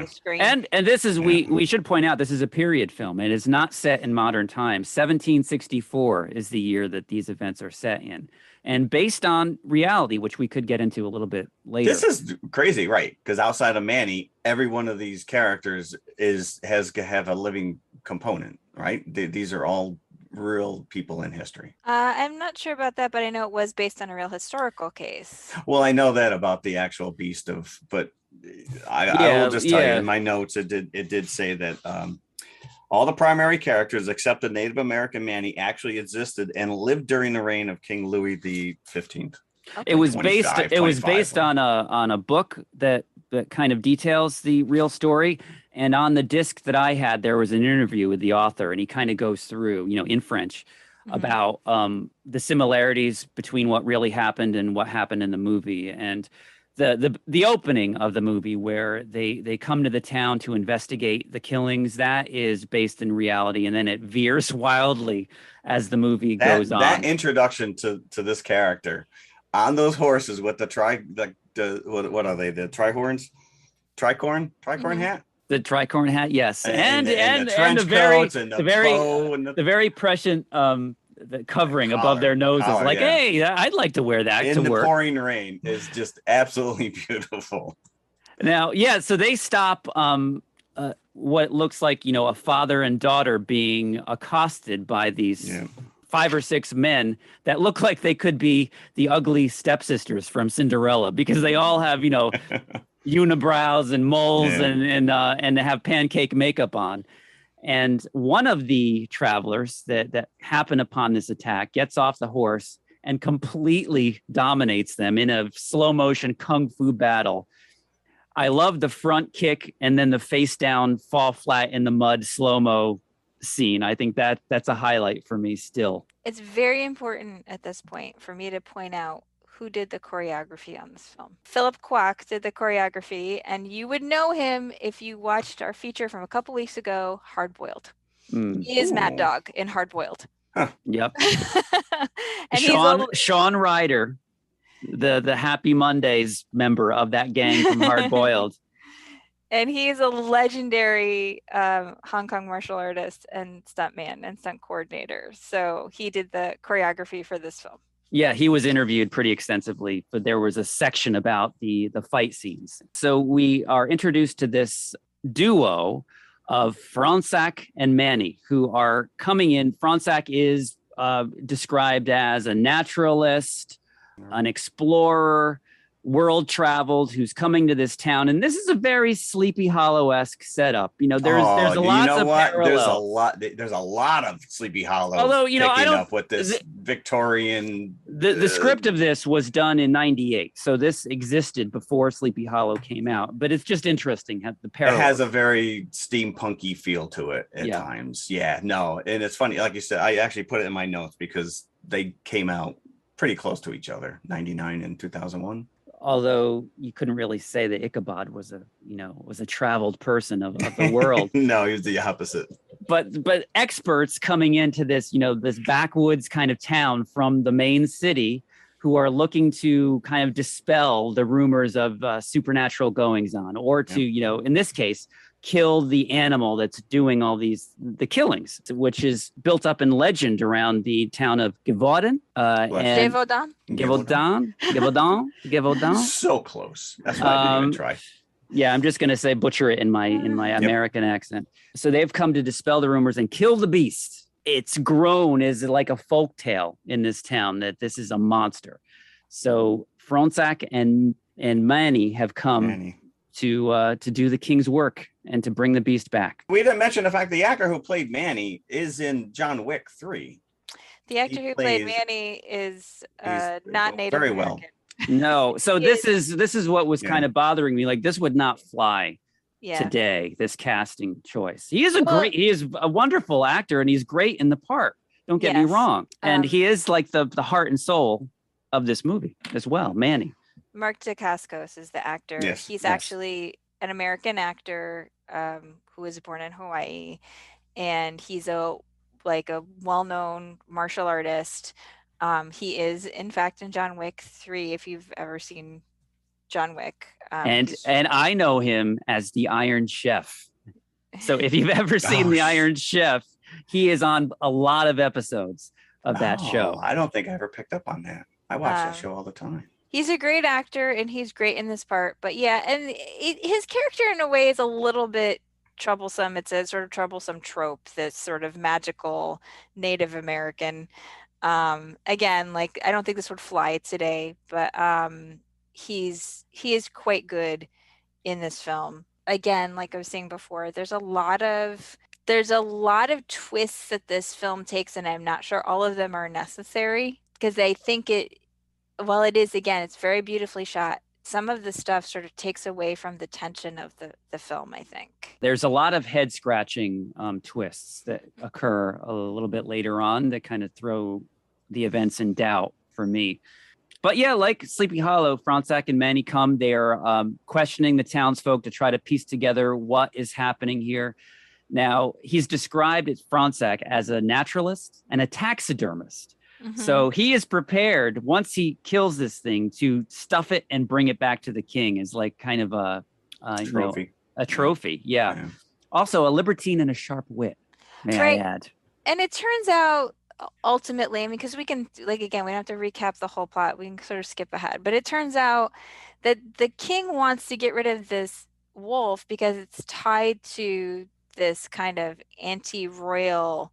screen. And this is we should point out this is a period film. It is not set in modern times. 1764 is the year that these events are set in, and based on reality, which we could get into a little bit later. This is crazy, right? Because outside of Manny, every one of these characters has a living component, right? These are all real people in history. I'm not sure about that, but I know it was based on a real historical case. Well, I know that about the actual beast but I will just tell you in my notes, it did say that all the primary characters except the Native American Manny actually existed and lived during the reign of King Louis the 15th. Okay. It was based on a book that kind of details the real story. And on the disc that I had, there was an interview with the author, and he kind of goes through, in French, about the similarities between what really happened and what happened in the movie. And the opening of the movie where they come to the town to investigate the killings, that is based in reality, and then it veers wildly as the movie goes on. That introduction to this character on those horses with what are they? The tricorn hat? The tricorn hat, yes, and the very prescient the covering above their noses, hey, I'd like to wear that to work. In the pouring rain is just absolutely beautiful. Now, so they stop what looks like a father and daughter being accosted by these 5 or 6 men that look like they could be the ugly stepsisters from Cinderella because they all have unibrows and moles and have pancake makeup on. And one of the travelers that happen upon this attack gets off the horse and completely dominates them in a slow motion kung fu battle. I love the front kick and then the face down, fall flat in the mud slow-mo scene. I think that's a highlight for me still. It's very important at this point for me to point out who did the choreography on this film. Philip Kwok did the choreography, and you would know him if you watched our feature from a couple weeks ago, Hard Boiled. He is Mad Dog in Hard Boiled. Huh. Yep. And Sean Ryder, the Happy Mondays member of that gang from Hard Boiled. And he's a legendary Hong Kong martial artist and stuntman and stunt coordinator. So he did the choreography for this film. Yeah, he was interviewed pretty extensively, but there was a section about the fight scenes. So we are introduced to this duo of Fransak and Manny, who are coming in. Fransak is described as a naturalist, an explorer, world traveled who's coming to this town, and this is a very Sleepy Hollow-esque setup. There's a lot of parallels. There's a lot of Sleepy Hollow. Although I don't up with this Victorian. The script of this was done in '98, so this existed before Sleepy Hollow came out. But it's just interesting the parallels. It has a very steampunky feel to it at times. Yeah, no, and it's funny, like you said. I actually put it in my notes because they came out pretty close to each other, 99 and 2001. Although you couldn't really say that Ichabod was a traveled person of the world. No, he was the opposite. But experts coming into this, this backwoods kind of town from the main city, who are looking to kind of dispel the rumors of supernatural goings on, or to, in this case, kill the animal that's doing all the killings, which is built up in legend around the town of Gévaudan. Gévaudan. So close. That's why I didn't even try. Yeah, I'm just going to say butcher it in my American accent. So they've come to dispel the rumors and kill the beast. It's grown as like a folk tale in this town that this is a monster. So Fronsac and Manny have come to do the king's work and to bring the beast back. We didn't mention the fact the actor who played Manny is in John Wick 3. The actor who played Manny is not Native very American. well. No, so this is what was kind of bothering me. Like, this would not fly today. This casting choice. He is a wonderful actor, and he's great in the part. Don't get me wrong. And he is like the heart and soul of this movie as well. Manny. Mark Dacascos is the actor. Yes. He's actually an American actor who was born in Hawaii, and he's a well-known martial artist. He is, in fact, in John Wick 3, if you've ever seen John Wick. And I know him as the Iron Chef. So if you've ever seen the Iron Chef, he is on a lot of episodes of that show. I don't think I ever picked up on that. I watch that show all the time. He's a great actor, and he's great in this part. But yeah, and his character in a way is a little bit troublesome. It's a sort of troublesome trope, this sort of magical Native American. Again, like, I don't think this would fly today, but he is quite good in this film. Again, like I was saying before, there's a lot of twists that this film takes, and I'm not sure all of them are necessary, because I think while it is, again, it's very beautifully shot, some of the stuff sort of takes away from the tension of the film, I think. There's a lot of head-scratching twists that occur a little bit later on that kind of throw the events in doubt for me. But yeah, like Sleepy Hollow, Fronsac and Manny come. They're questioning the townsfolk to try to piece together what is happening here. Now, he's described as Fronsac as a naturalist and a taxidermist. Mm-hmm. So he is prepared, once he kills this thing, to stuff it and bring it back to the king as like kind of a trophy. A trophy, yeah. Also, a libertine and a sharp wit, may I add. And it turns out, ultimately, I mean, because we can, like, again, we don't have to recap the whole plot. We can sort of skip ahead. But it turns out that the king wants to get rid of this wolf because it's tied to this kind of anti-royal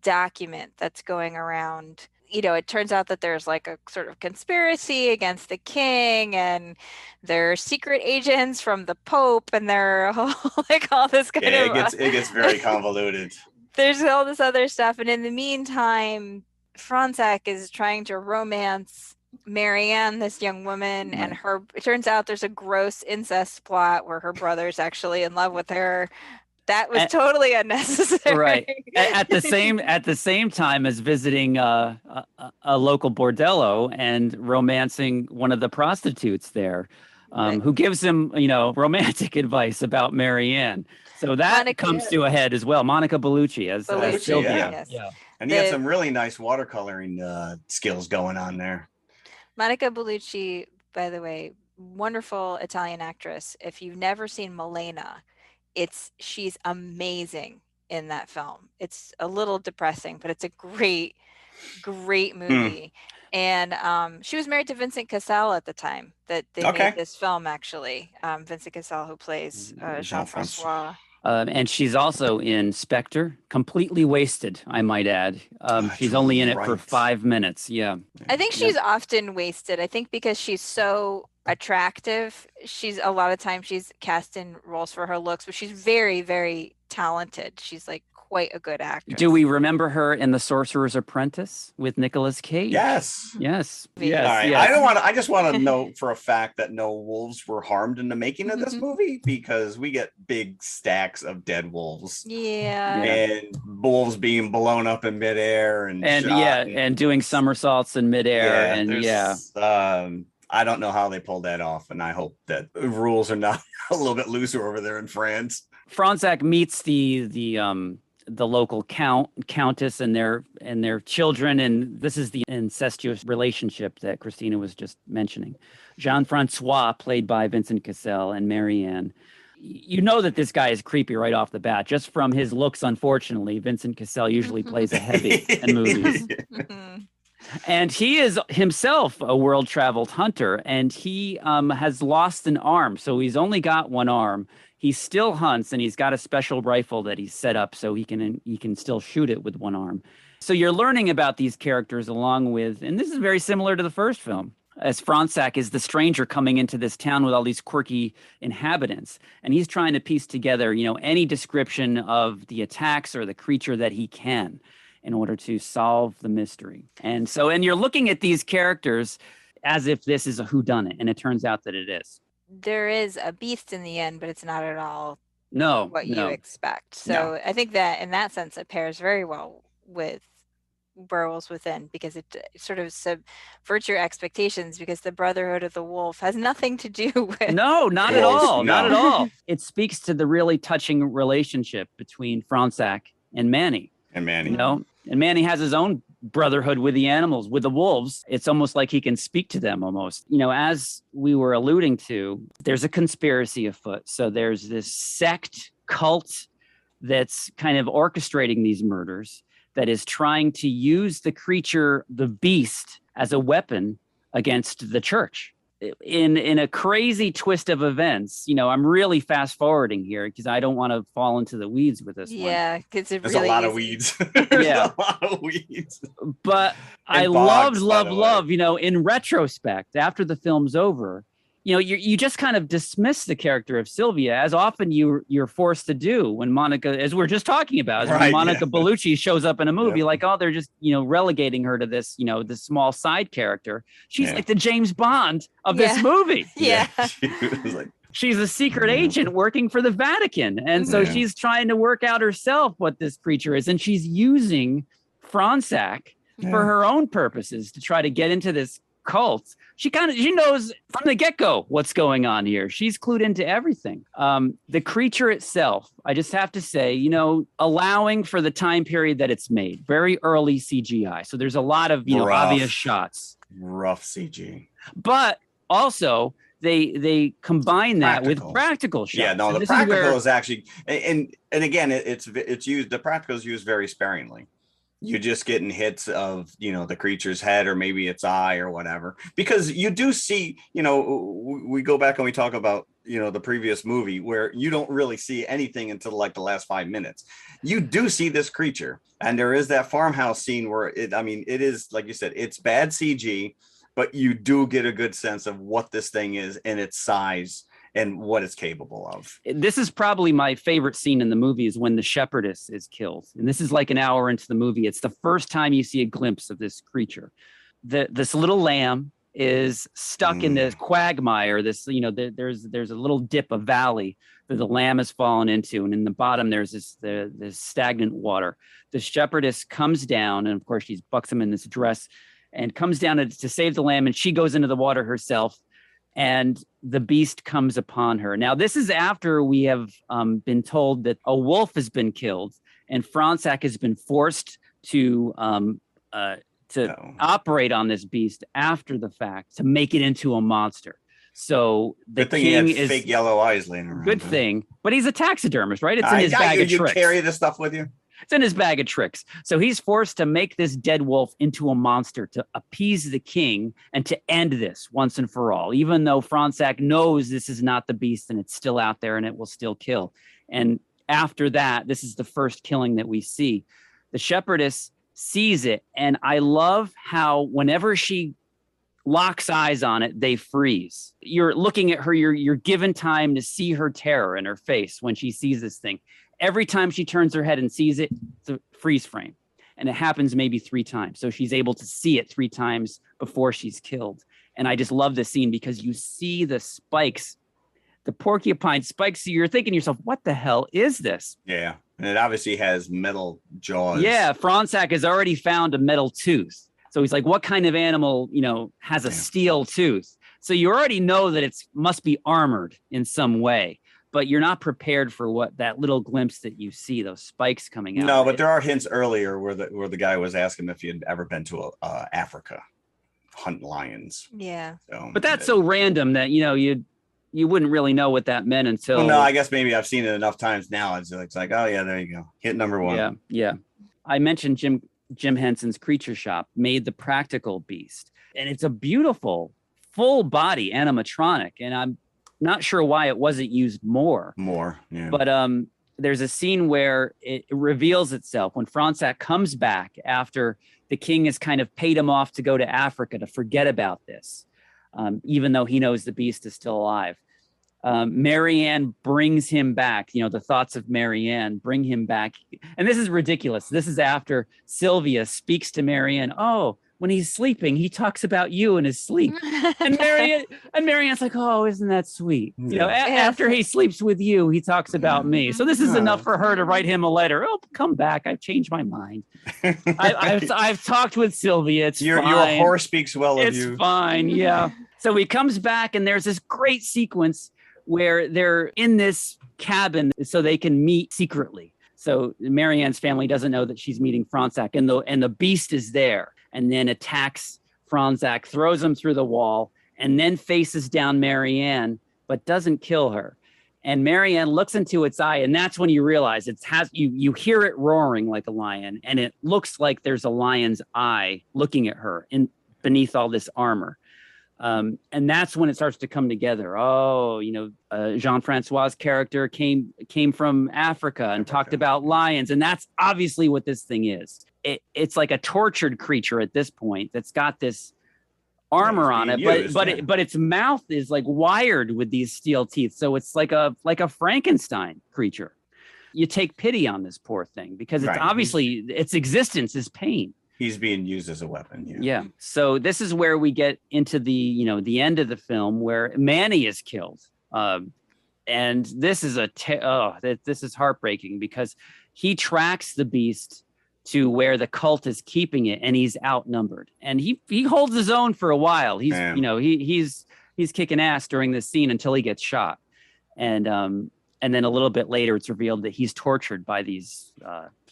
document that's going around. It turns out that there's like a sort of conspiracy against the king, and there are secret agents from the Pope, and there are like all this kind of... it gets very convoluted. There's all this other stuff, and in the meantime, Fronsac is trying to romance Marianne, this young woman, and it turns out there's a gross incest plot where her brother's actually in love with her. That was totally unnecessary. Right. At the same time as visiting a local bordello and romancing one of the prostitutes there, who gives him, romantic advice about Marianne. So that comes to a head as well. Monica Bellucci as Sylvia. Yeah. And he had some really nice watercoloring skills going on there. Monica Bellucci, by the way, wonderful Italian actress. If you've never seen Milena, she's amazing in that film. It's a little depressing, but it's a great movie. And she was married to Vincent Cassel at the time that they made this film, actually. Vincent Cassel, who plays Jean-Francois. And she's also in Spectre, completely wasted, I might add. She's only in it for 5 minutes. Yeah. I think she's often wasted. I think because she's so attractive. She's a lot of times she's cast in roles for her looks, but she's very, very talented. She's like quite a good actress. Do we remember her in The Sorcerer's Apprentice with Nicolas Cage? Yes. Yes. All right. Yes. I just want to know for a fact that no wolves were harmed in the making of this movie, because we get big stacks of dead wolves. Yeah. And wolves being blown up in midair and doing somersaults in midair. I don't know how they pulled that off, and I hope that rules are not a little bit looser over there in France. Franzak meets the local countess and their children, and this is the incestuous relationship that Christina was just mentioning. Jean-Francois, played by Vincent Cassel, and Marianne. You know that this guy is creepy right off the bat, just from his looks. Unfortunately, Vincent Cassel usually plays a heavy in movies. And he is himself a world-traveled hunter, and he has lost an arm, so he's only got one arm. He still hunts, and he's got a special rifle that he's set up so he can still shoot it with one arm. So you're learning about these characters along with, and this is very similar to the first film, as Franzak is the stranger coming into this town with all these quirky inhabitants, and he's trying to piece together, any description of the attacks or the creature that he can in order to solve the mystery. And you're looking at these characters as if this is a whodunit, and it turns out that it is. There is a beast in the end, but it's not at all what you expect. So I think that in that sense, it pairs very well with Werewolves Within, because it sort of subverts your expectations, because the Brotherhood of the Wolf has nothing to do with... No, not at all. Not at all. It speaks to the really touching relationship between Franzak and Manny. And Manny. And Manny has his own brotherhood with the animals, with the wolves. It's almost like he can speak to them almost. As we were alluding to, there's a conspiracy afoot. So there's this sect cult that's kind of orchestrating these murders, that is trying to use the creature, the beast, as a weapon against the church. In a crazy twist of events, I'm really fast forwarding here because I don't want to fall into the weeds with this one. Yeah, because there's a lot of weeds. Yeah, a lot of weeds. But I loved, in retrospect, after the film's over, you just kind of dismiss the character of Sylvia, as often you're forced to do when Monica, as we're just talking about, when Monica Bellucci shows up in a movie, they're just, relegating her to this, this small side character. She's like the James Bond of this movie. Yeah. She's a secret agent working for the Vatican. And so she's trying to work out herself what this creature is. And she's using Franzak for her own purposes to try to get into this cult. She knows from the get-go what's going on here. She's clued into everything. The creature itself, I just have to say, allowing for the time period that it's made, very early CGI. So there's a lot of, obvious shots. Rough CG. But also they combine that with practical shots. Yeah, no, the practical is actually, and again, it's used, the practical is used very sparingly. You're just getting hits of, the creature's head or maybe its eye or whatever, because you do see, we go back and we talk about, the previous movie where you don't really see anything until like the last 5 minutes. You do see this creature, and there is that farmhouse scene where it is, like you said, it's bad CG, but you do get a good sense of what this thing is and its size and what it's capable of. This is probably my favorite scene in the movie, is when the shepherdess is killed. And this is like an hour into the movie. It's the first time you see a glimpse of this creature. This little lamb is stuck in this quagmire. There's a little dip, a valley that the lamb has fallen into. And in the bottom, there's this stagnant water. The shepherdess comes down, and of course she bucks him in this dress and comes down to save the lamb. And she goes into the water herself, and the beast comes upon her. Now, this is after we have been told that a wolf has been killed, and Franzak has been forced to operate on this beast after the fact to make it into a monster. So the good thing king he had fake yellow eyes laying around. Good thing, but he's a taxidermist, right? It's in his bag of tricks. You carry this stuff with you? It's in his bag of tricks. So he's forced to make this dead wolf into a monster to appease the king and to end this once and for all, even though Franzak knows this is not the beast and it's still out there and it will still kill. And after that, this is the first killing that we see. The shepherdess sees it. And I love how whenever she locks eyes on it, they freeze. You're looking at her, you're given time to see her terror in her face when she sees this thing. Every time she turns her head and sees it, it's a freeze frame. And it happens maybe 3 times. So she's able to see it 3 times before she's killed. And I just love this scene because you see the spikes, the porcupine spikes. So you're thinking to yourself, what the hell is this? Yeah. And it obviously has metal jaws. Yeah. Franzak has already found a metal tooth. So he's like, what kind of animal, has a steel tooth? So you already know that it must be armored in some way. But you're not prepared for what that little glimpse that you see, those spikes coming out. No, but there are hints earlier where the guy was asking if he had ever been to Africa, hunt lions. Yeah. So, but that's so random that you wouldn't really know what that meant until. Well, no, I guess maybe I've seen it enough times now. It's like, oh yeah, there you go, hit number 1. Yeah. I mentioned Jim Henson's Creature Shop made the practical beast, and it's a beautiful full body animatronic, and I'm not sure why it wasn't used more. Yeah. But there's a scene where it reveals itself when Franzak comes back after the king has kind of paid him off to go to Africa to forget about this, even though he knows the beast is still alive. Marianne brings him back. The thoughts of Marianne bring him back. And this is ridiculous. This is after Sylvia speaks to Marianne. Oh, when he's sleeping, he talks about you in his sleep. And Marianne's like, oh, isn't that sweet? After he sleeps with you, he talks about me. So this is enough for her to write him a letter. Oh, come back. I've changed my mind. I've talked with Sylvia. It's your fine. Your horse speaks well of you. It's fine. Yeah. So he comes back and there's this great sequence where they're in this cabin so they can meet secretly. So Marianne's family doesn't know that she's meeting Franzak, and the beast is there, and then attacks Franzak, throws him through the wall, and then faces down Marianne, but doesn't kill her. And Marianne looks into its eye, and that's when you realize you hear it roaring like a lion, and it looks like there's a lion's eye looking at her beneath all this armor. And that's when it starts to come together. Oh, Jean-Francois's character came from Africa and talked about lions. And that's obviously what this thing is. It's like a tortured creature at this point that's got this armor on it, but its mouth is like wired with these steel teeth. So it's like a Frankenstein creature. You take pity on this poor thing because it's obviously its existence is pain. He's being used as a weapon. Yeah. So this is where we get into the end of the film where Manny is killed. And this is this is heartbreaking because he tracks the beast to where the cult is keeping it, and he's outnumbered. And he holds his own for a while. He's he's kicking ass during this scene until he gets shot. And then a little bit later, it's revealed that he's tortured by these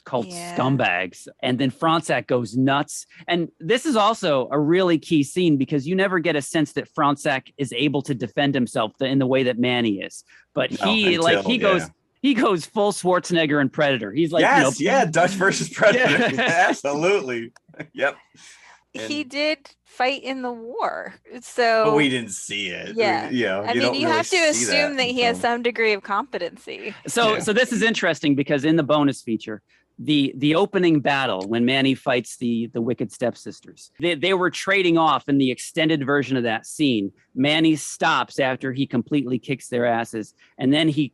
cult scumbags. And then Franzak goes nuts. And this is also a really key scene because you never get a sense that Franzak is able to defend himself in the way that Manny is. But he goes full Schwarzenegger and Predator. He's like, Dutch versus Predator. Absolutely. Yep. He did fight in the war, so but we didn't see it. Yeah, you have to assume that he has some degree of competency. So this is interesting because in the bonus feature, the opening battle when Manny fights the wicked stepsisters, they were trading off in the extended version of that scene. Manny stops after he completely kicks their asses, and then he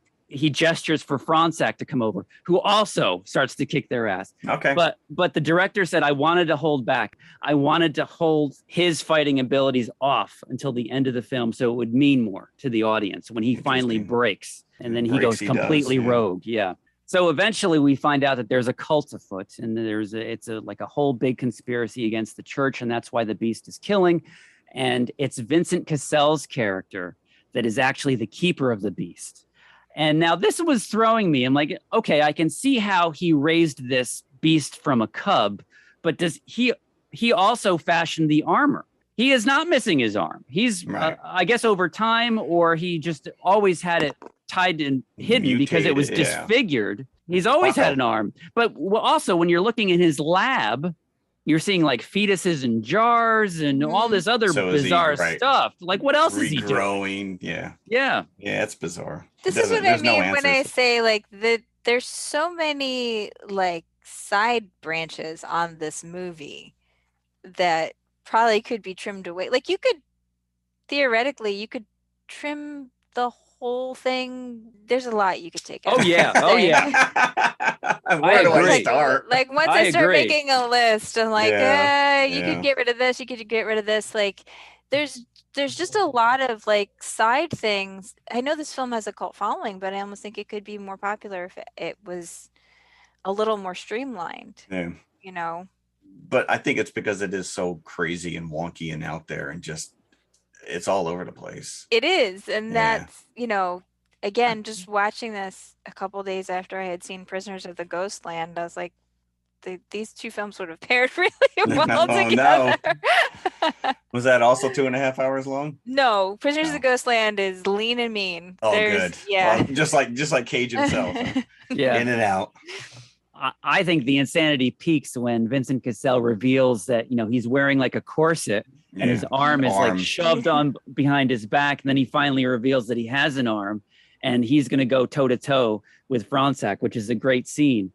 gestures for Franzak to come over, who also starts to kick their ass. Okay. But the director said, I wanted to hold back. I wanted to hold his fighting abilities off until the end of the film so it would mean more to the audience when he finally breaks. And then he goes completely rogue. Yeah. So eventually we find out that there's a cult afoot, and it's like a whole big conspiracy against the church, and that's why the beast is killing. And it's Vincent Cassell's character that is actually the keeper of the beast. And now this was throwing me. I'm like, okay, I can see how he raised this beast from a cub, but does he also fashioned the armor? He is not missing his arm. He's, I guess, over time, or he just always had it tied and hidden because it was disfigured. He's always had an arm. But also, when you're looking in his lab, you're seeing like fetuses in jars and all this other bizarre stuff. Like, what else is he doing? Yeah, it's bizarre. This is what I mean when I say like there's so many like side branches on this movie that probably could be trimmed away. Like you could trim the whole thing. There's a lot you could take out. Oh yeah. Oh yeah. Where do I start? Like once I start agree. making a list, I'm like, you could get rid of this, you could get rid of this. Like there's just a lot of like side things. I know this film has a cult following, but I almost think it could be more popular if it was a little more streamlined. Yeah. You know. But I think it's because it is so crazy and wonky and out there and just it's all over the place. It is. And that's, you know, again, just watching this a couple days after I had seen Prisoners of the Ghostland, I was like, these two films would have paired really well together. No. Was that also 2.5 hours long? No, Prisoners of the Ghostland is lean and mean. Oh, good. Yeah. Well, just like Cage himself. Yeah. In and out. I think the insanity peaks when Vincent Cassel reveals that, you know, he's wearing like a corset and his arm is like shoved on behind his back. And then he finally reveals that he has an arm and he's going to go toe to toe with Franzak, which is a great scene.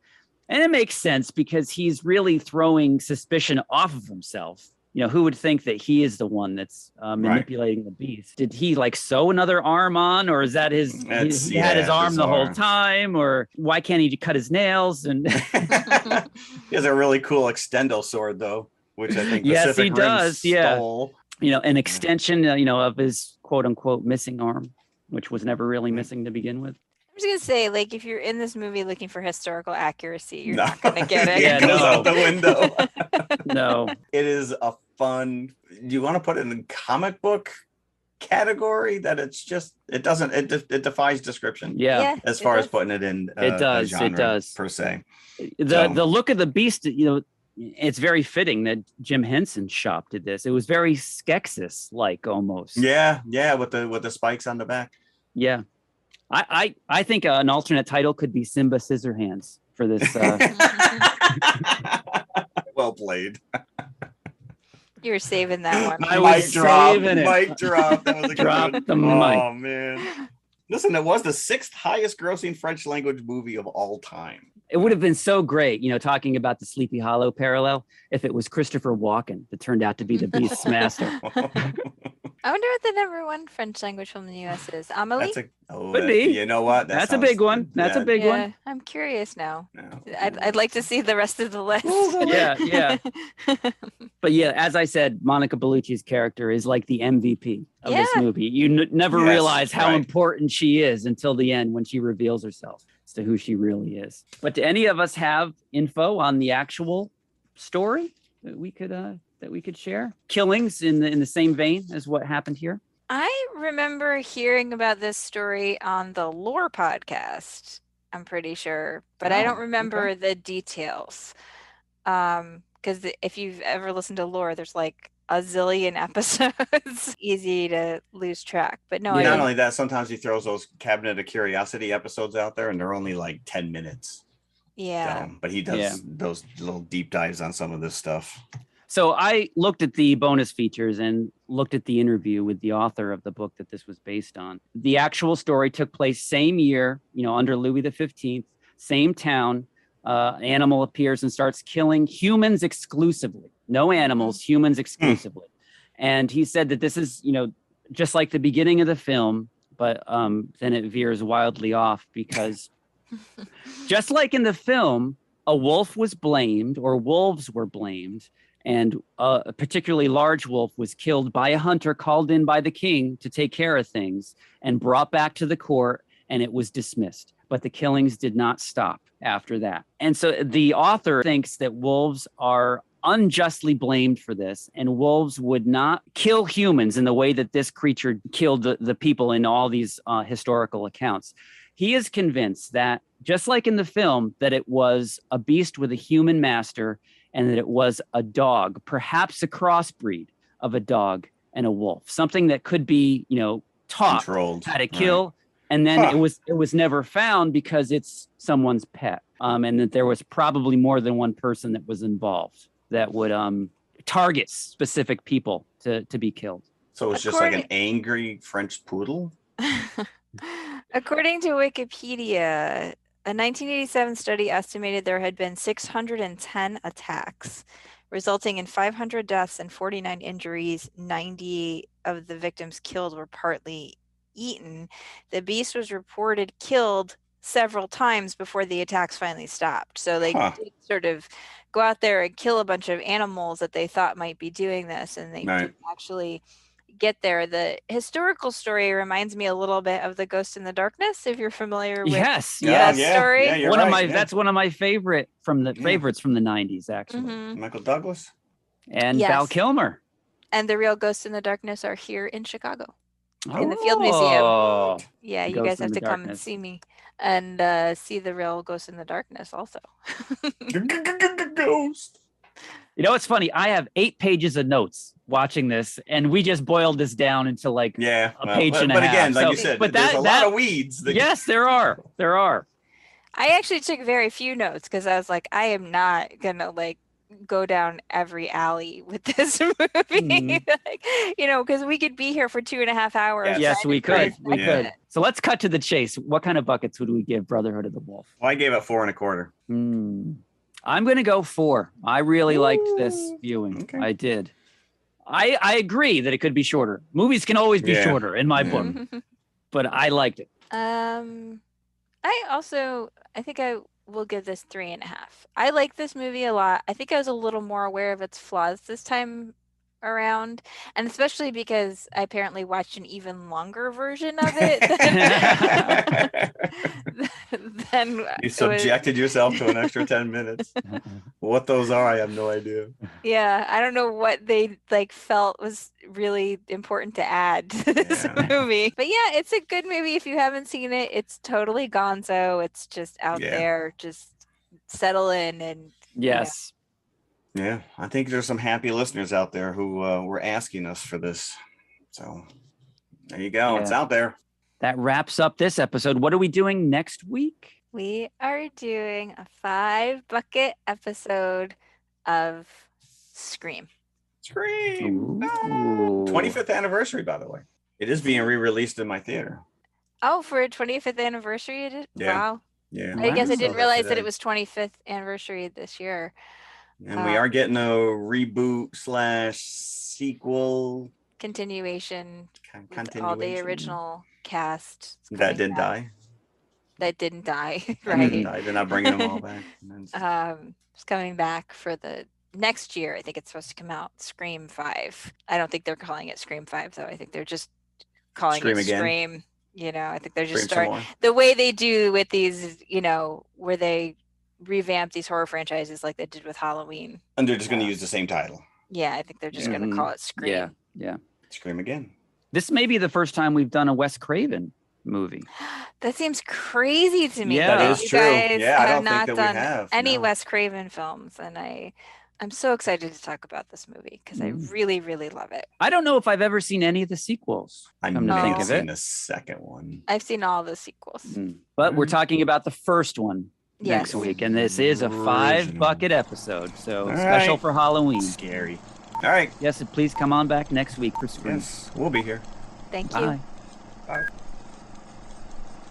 And it makes sense because he's really throwing suspicion off of himself. You know, who would think that he is the one that's manipulating the beast? Did he like sew another arm on, or is that he had his arm the whole time, or why can't he cut his nails? And he has a really cool extendo sword though, which I think yes, he does. Stole. Yeah, you know, an extension, you know, of his quote unquote missing arm, which was never really missing to begin with. I was gonna say, like, if you're in this movie looking for historical accuracy, you're not gonna get it. It goes out the window. No, it is a fun. Do you want to put it in the comic book category? That it defies description. Yeah, as far as putting it in, it does per se. The look of the beast, you know, it's very fitting that Jim Henson's shop did this. It was very Skeksis like almost. Yeah, with the spikes on the back. Yeah. I think an alternate title could be Simba Scissorhands for this. Well played. You were saving that one. I was saving it. Mic drop. That was a drop good the mic. Oh man. Listen, it was the 6th highest grossing French language movie of all time. It would have been so great, you know, talking about the Sleepy Hollow parallel, if it was Christopher Walken that turned out to be the Beast's master. I wonder what the #1 French language film in the U.S. is. Amelie? Could be. You know what? That's a big one. That's a big one. I'm curious now. No. I'd like to see the rest of the list. Yeah. But yeah, as I said, Monica Bellucci's character is like the MVP of this movie. You never realize how important she is until the end when she reveals herself as to who she really is. But do any of us have info on the actual story that we could share? Killings in the same vein as what happened here? I remember hearing about this story on the Lore podcast, I'm pretty sure, but I don't remember the details. Because if you've ever listened to Lore, there's like a zillion episodes. Easy to lose track. But no, not only that, sometimes he throws those Cabinet of Curiosity episodes out there and they're only like 10 minutes. Yeah. But he does those little deep dives on some of this stuff. So I looked at the bonus features and looked at the interview with the author of the book that this was based on. The actual story took place same year, you know, under Louis XV, same town. Animal appears and starts killing humans exclusively. No animals, humans exclusively. And he said that this is, you know, just like the beginning of the film, but then it veers wildly off because just like in the film, a wolf was blamed or wolves were blamed. And a particularly large wolf was killed by a hunter called in by the king to take care of things and brought back to the court, and it was dismissed. But the killings did not stop after that. And so the author thinks that wolves are unjustly blamed for this, and wolves would not kill humans in the way that this creature killed the people in all these historical accounts. He is convinced that, just like in the film, that it was a beast with a human master and that it was a dog, perhaps a crossbreed of a dog and a wolf, something that could be, you know, taught how to kill. Right. And then it was never found because it's someone's pet. And that there was probably more than one person that was involved that would target specific people to be killed. So it's just like an angry French poodle? According to Wikipedia, a 1987 study estimated there had been 610 attacks, resulting in 500 deaths and 49 injuries. 90 of the victims killed were partly eaten. The beast was reported killed several times before the attacks finally stopped. So they did sort of go out there and kill a bunch of animals that they thought might be doing this, and they didn't actually get there. The historical story reminds me a little bit of The Ghost in the Darkness, if you're familiar with that story. Yeah, that's one of my favorites from the 90s, actually. Mm-hmm. Michael Douglas and Val Kilmer. And the real Ghosts in the Darkness are here in Chicago, in the Field Museum. Yeah, you guys have to come and see me and see the real Ghost in the Darkness also. Ghost. You know, it's funny. I have 8 pages of notes watching this, and we just boiled this down into like a page and a half. But again, like you said, there's a lot of weeds. Yes, there are. There are. I actually took very few notes because I was like, I am not gonna like go down every alley with this movie. Because we could be here for 2.5 hours. Yes, we could. We could. So let's cut to the chase. What kind of buckets would we give Brotherhood of the Wolf? Well, I gave it 4 1/4. I'm going to go 4. I really liked this viewing. Okay. I did. I agree that it could be shorter. Movies can always be shorter in my book, but I liked it. I think I will give this 3.5. I like this movie a lot. I think I was a little more aware of its flaws this time around, and especially because I apparently watched an even longer version of it than you subjected yourself to an extra 10 minutes. What those are, I have no idea. Yeah, I don't know what they felt was really important to add to this movie. But yeah, it's a good movie if you haven't seen it. It's totally gonzo. It's just out there. Just settle in and yes. Yeah, I think there's some happy listeners out there who were asking us for this. So there you go. Yeah. It's out there. That wraps up this episode. What are we doing next week? We are doing a 5-bucket episode of Scream. Scream. No. 25th anniversary, by the way. It is being re-released in my theater. Oh, for a 25th anniversary it is? Yeah. Wow. Yeah. I guess I didn't realize that it was 25th anniversary this year. And we are getting a reboot / sequel. Continuation. All the original cast. That didn't die. That didn't die. Right. They're not bringing them all back. It's coming back for the next year. I think it's supposed to come out. Scream 5. I don't think they're calling it Scream 5 though. I think they're just calling it Scream. I think they're just starting the way they do with these, where they revamp these horror franchises like they did with Halloween. And they're just going to use the same title. Yeah, I think they're just going to call it Scream. Yeah. Scream again. This may be the first time we've done a Wes Craven movie. That seems crazy to me. Yeah, that is true. Yeah, I don't think that we have any Wes Craven films, and I'm so excited to talk about this movie because I really, really love it. I don't know if I've ever seen any of the sequels. I've never seen the second one. I've seen all the sequels. But we're talking about the first one next week, and this is a 5-bucket episode, so special for Halloween. Scary. All right. Yes, and please come on back next week for Scream. Yes, we'll be here. Thank you. Bye.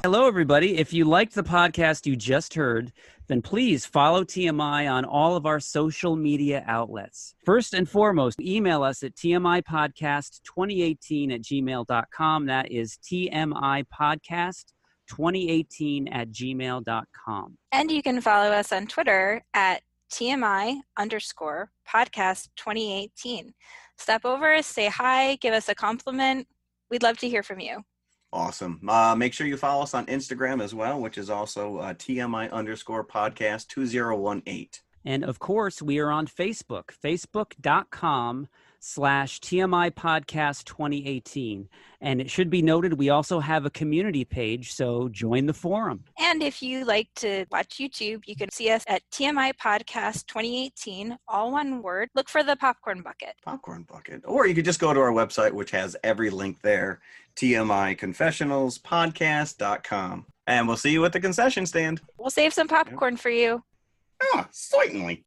Hello, everybody. If you liked the podcast you just heard, then please follow TMI on all of our social media outlets. First and foremost, email us at tmipodcast2018@gmail.com. That is tmipodcast2018@gmail.com. And you can follow us on Twitter at TMI_podcast2018. Stop over, say hi, give us a compliment. We'd love to hear from you. Awesome. Make sure you follow us on Instagram as well, which is also TMI_podcast2018. And of course, we are on Facebook, facebook.com/TMI Podcast 2018. And it should be noted, we also have a community page, so join the forum. And if you like to watch YouTube, you can see us at TMI Podcast 2018, all one word. Look for the popcorn bucket. Popcorn bucket. Or you could just go to our website, which has every link there, TMIconfessionalspodcast.com. And we'll see you at the concession stand. We'll save some popcorn for you. Oh, certainly.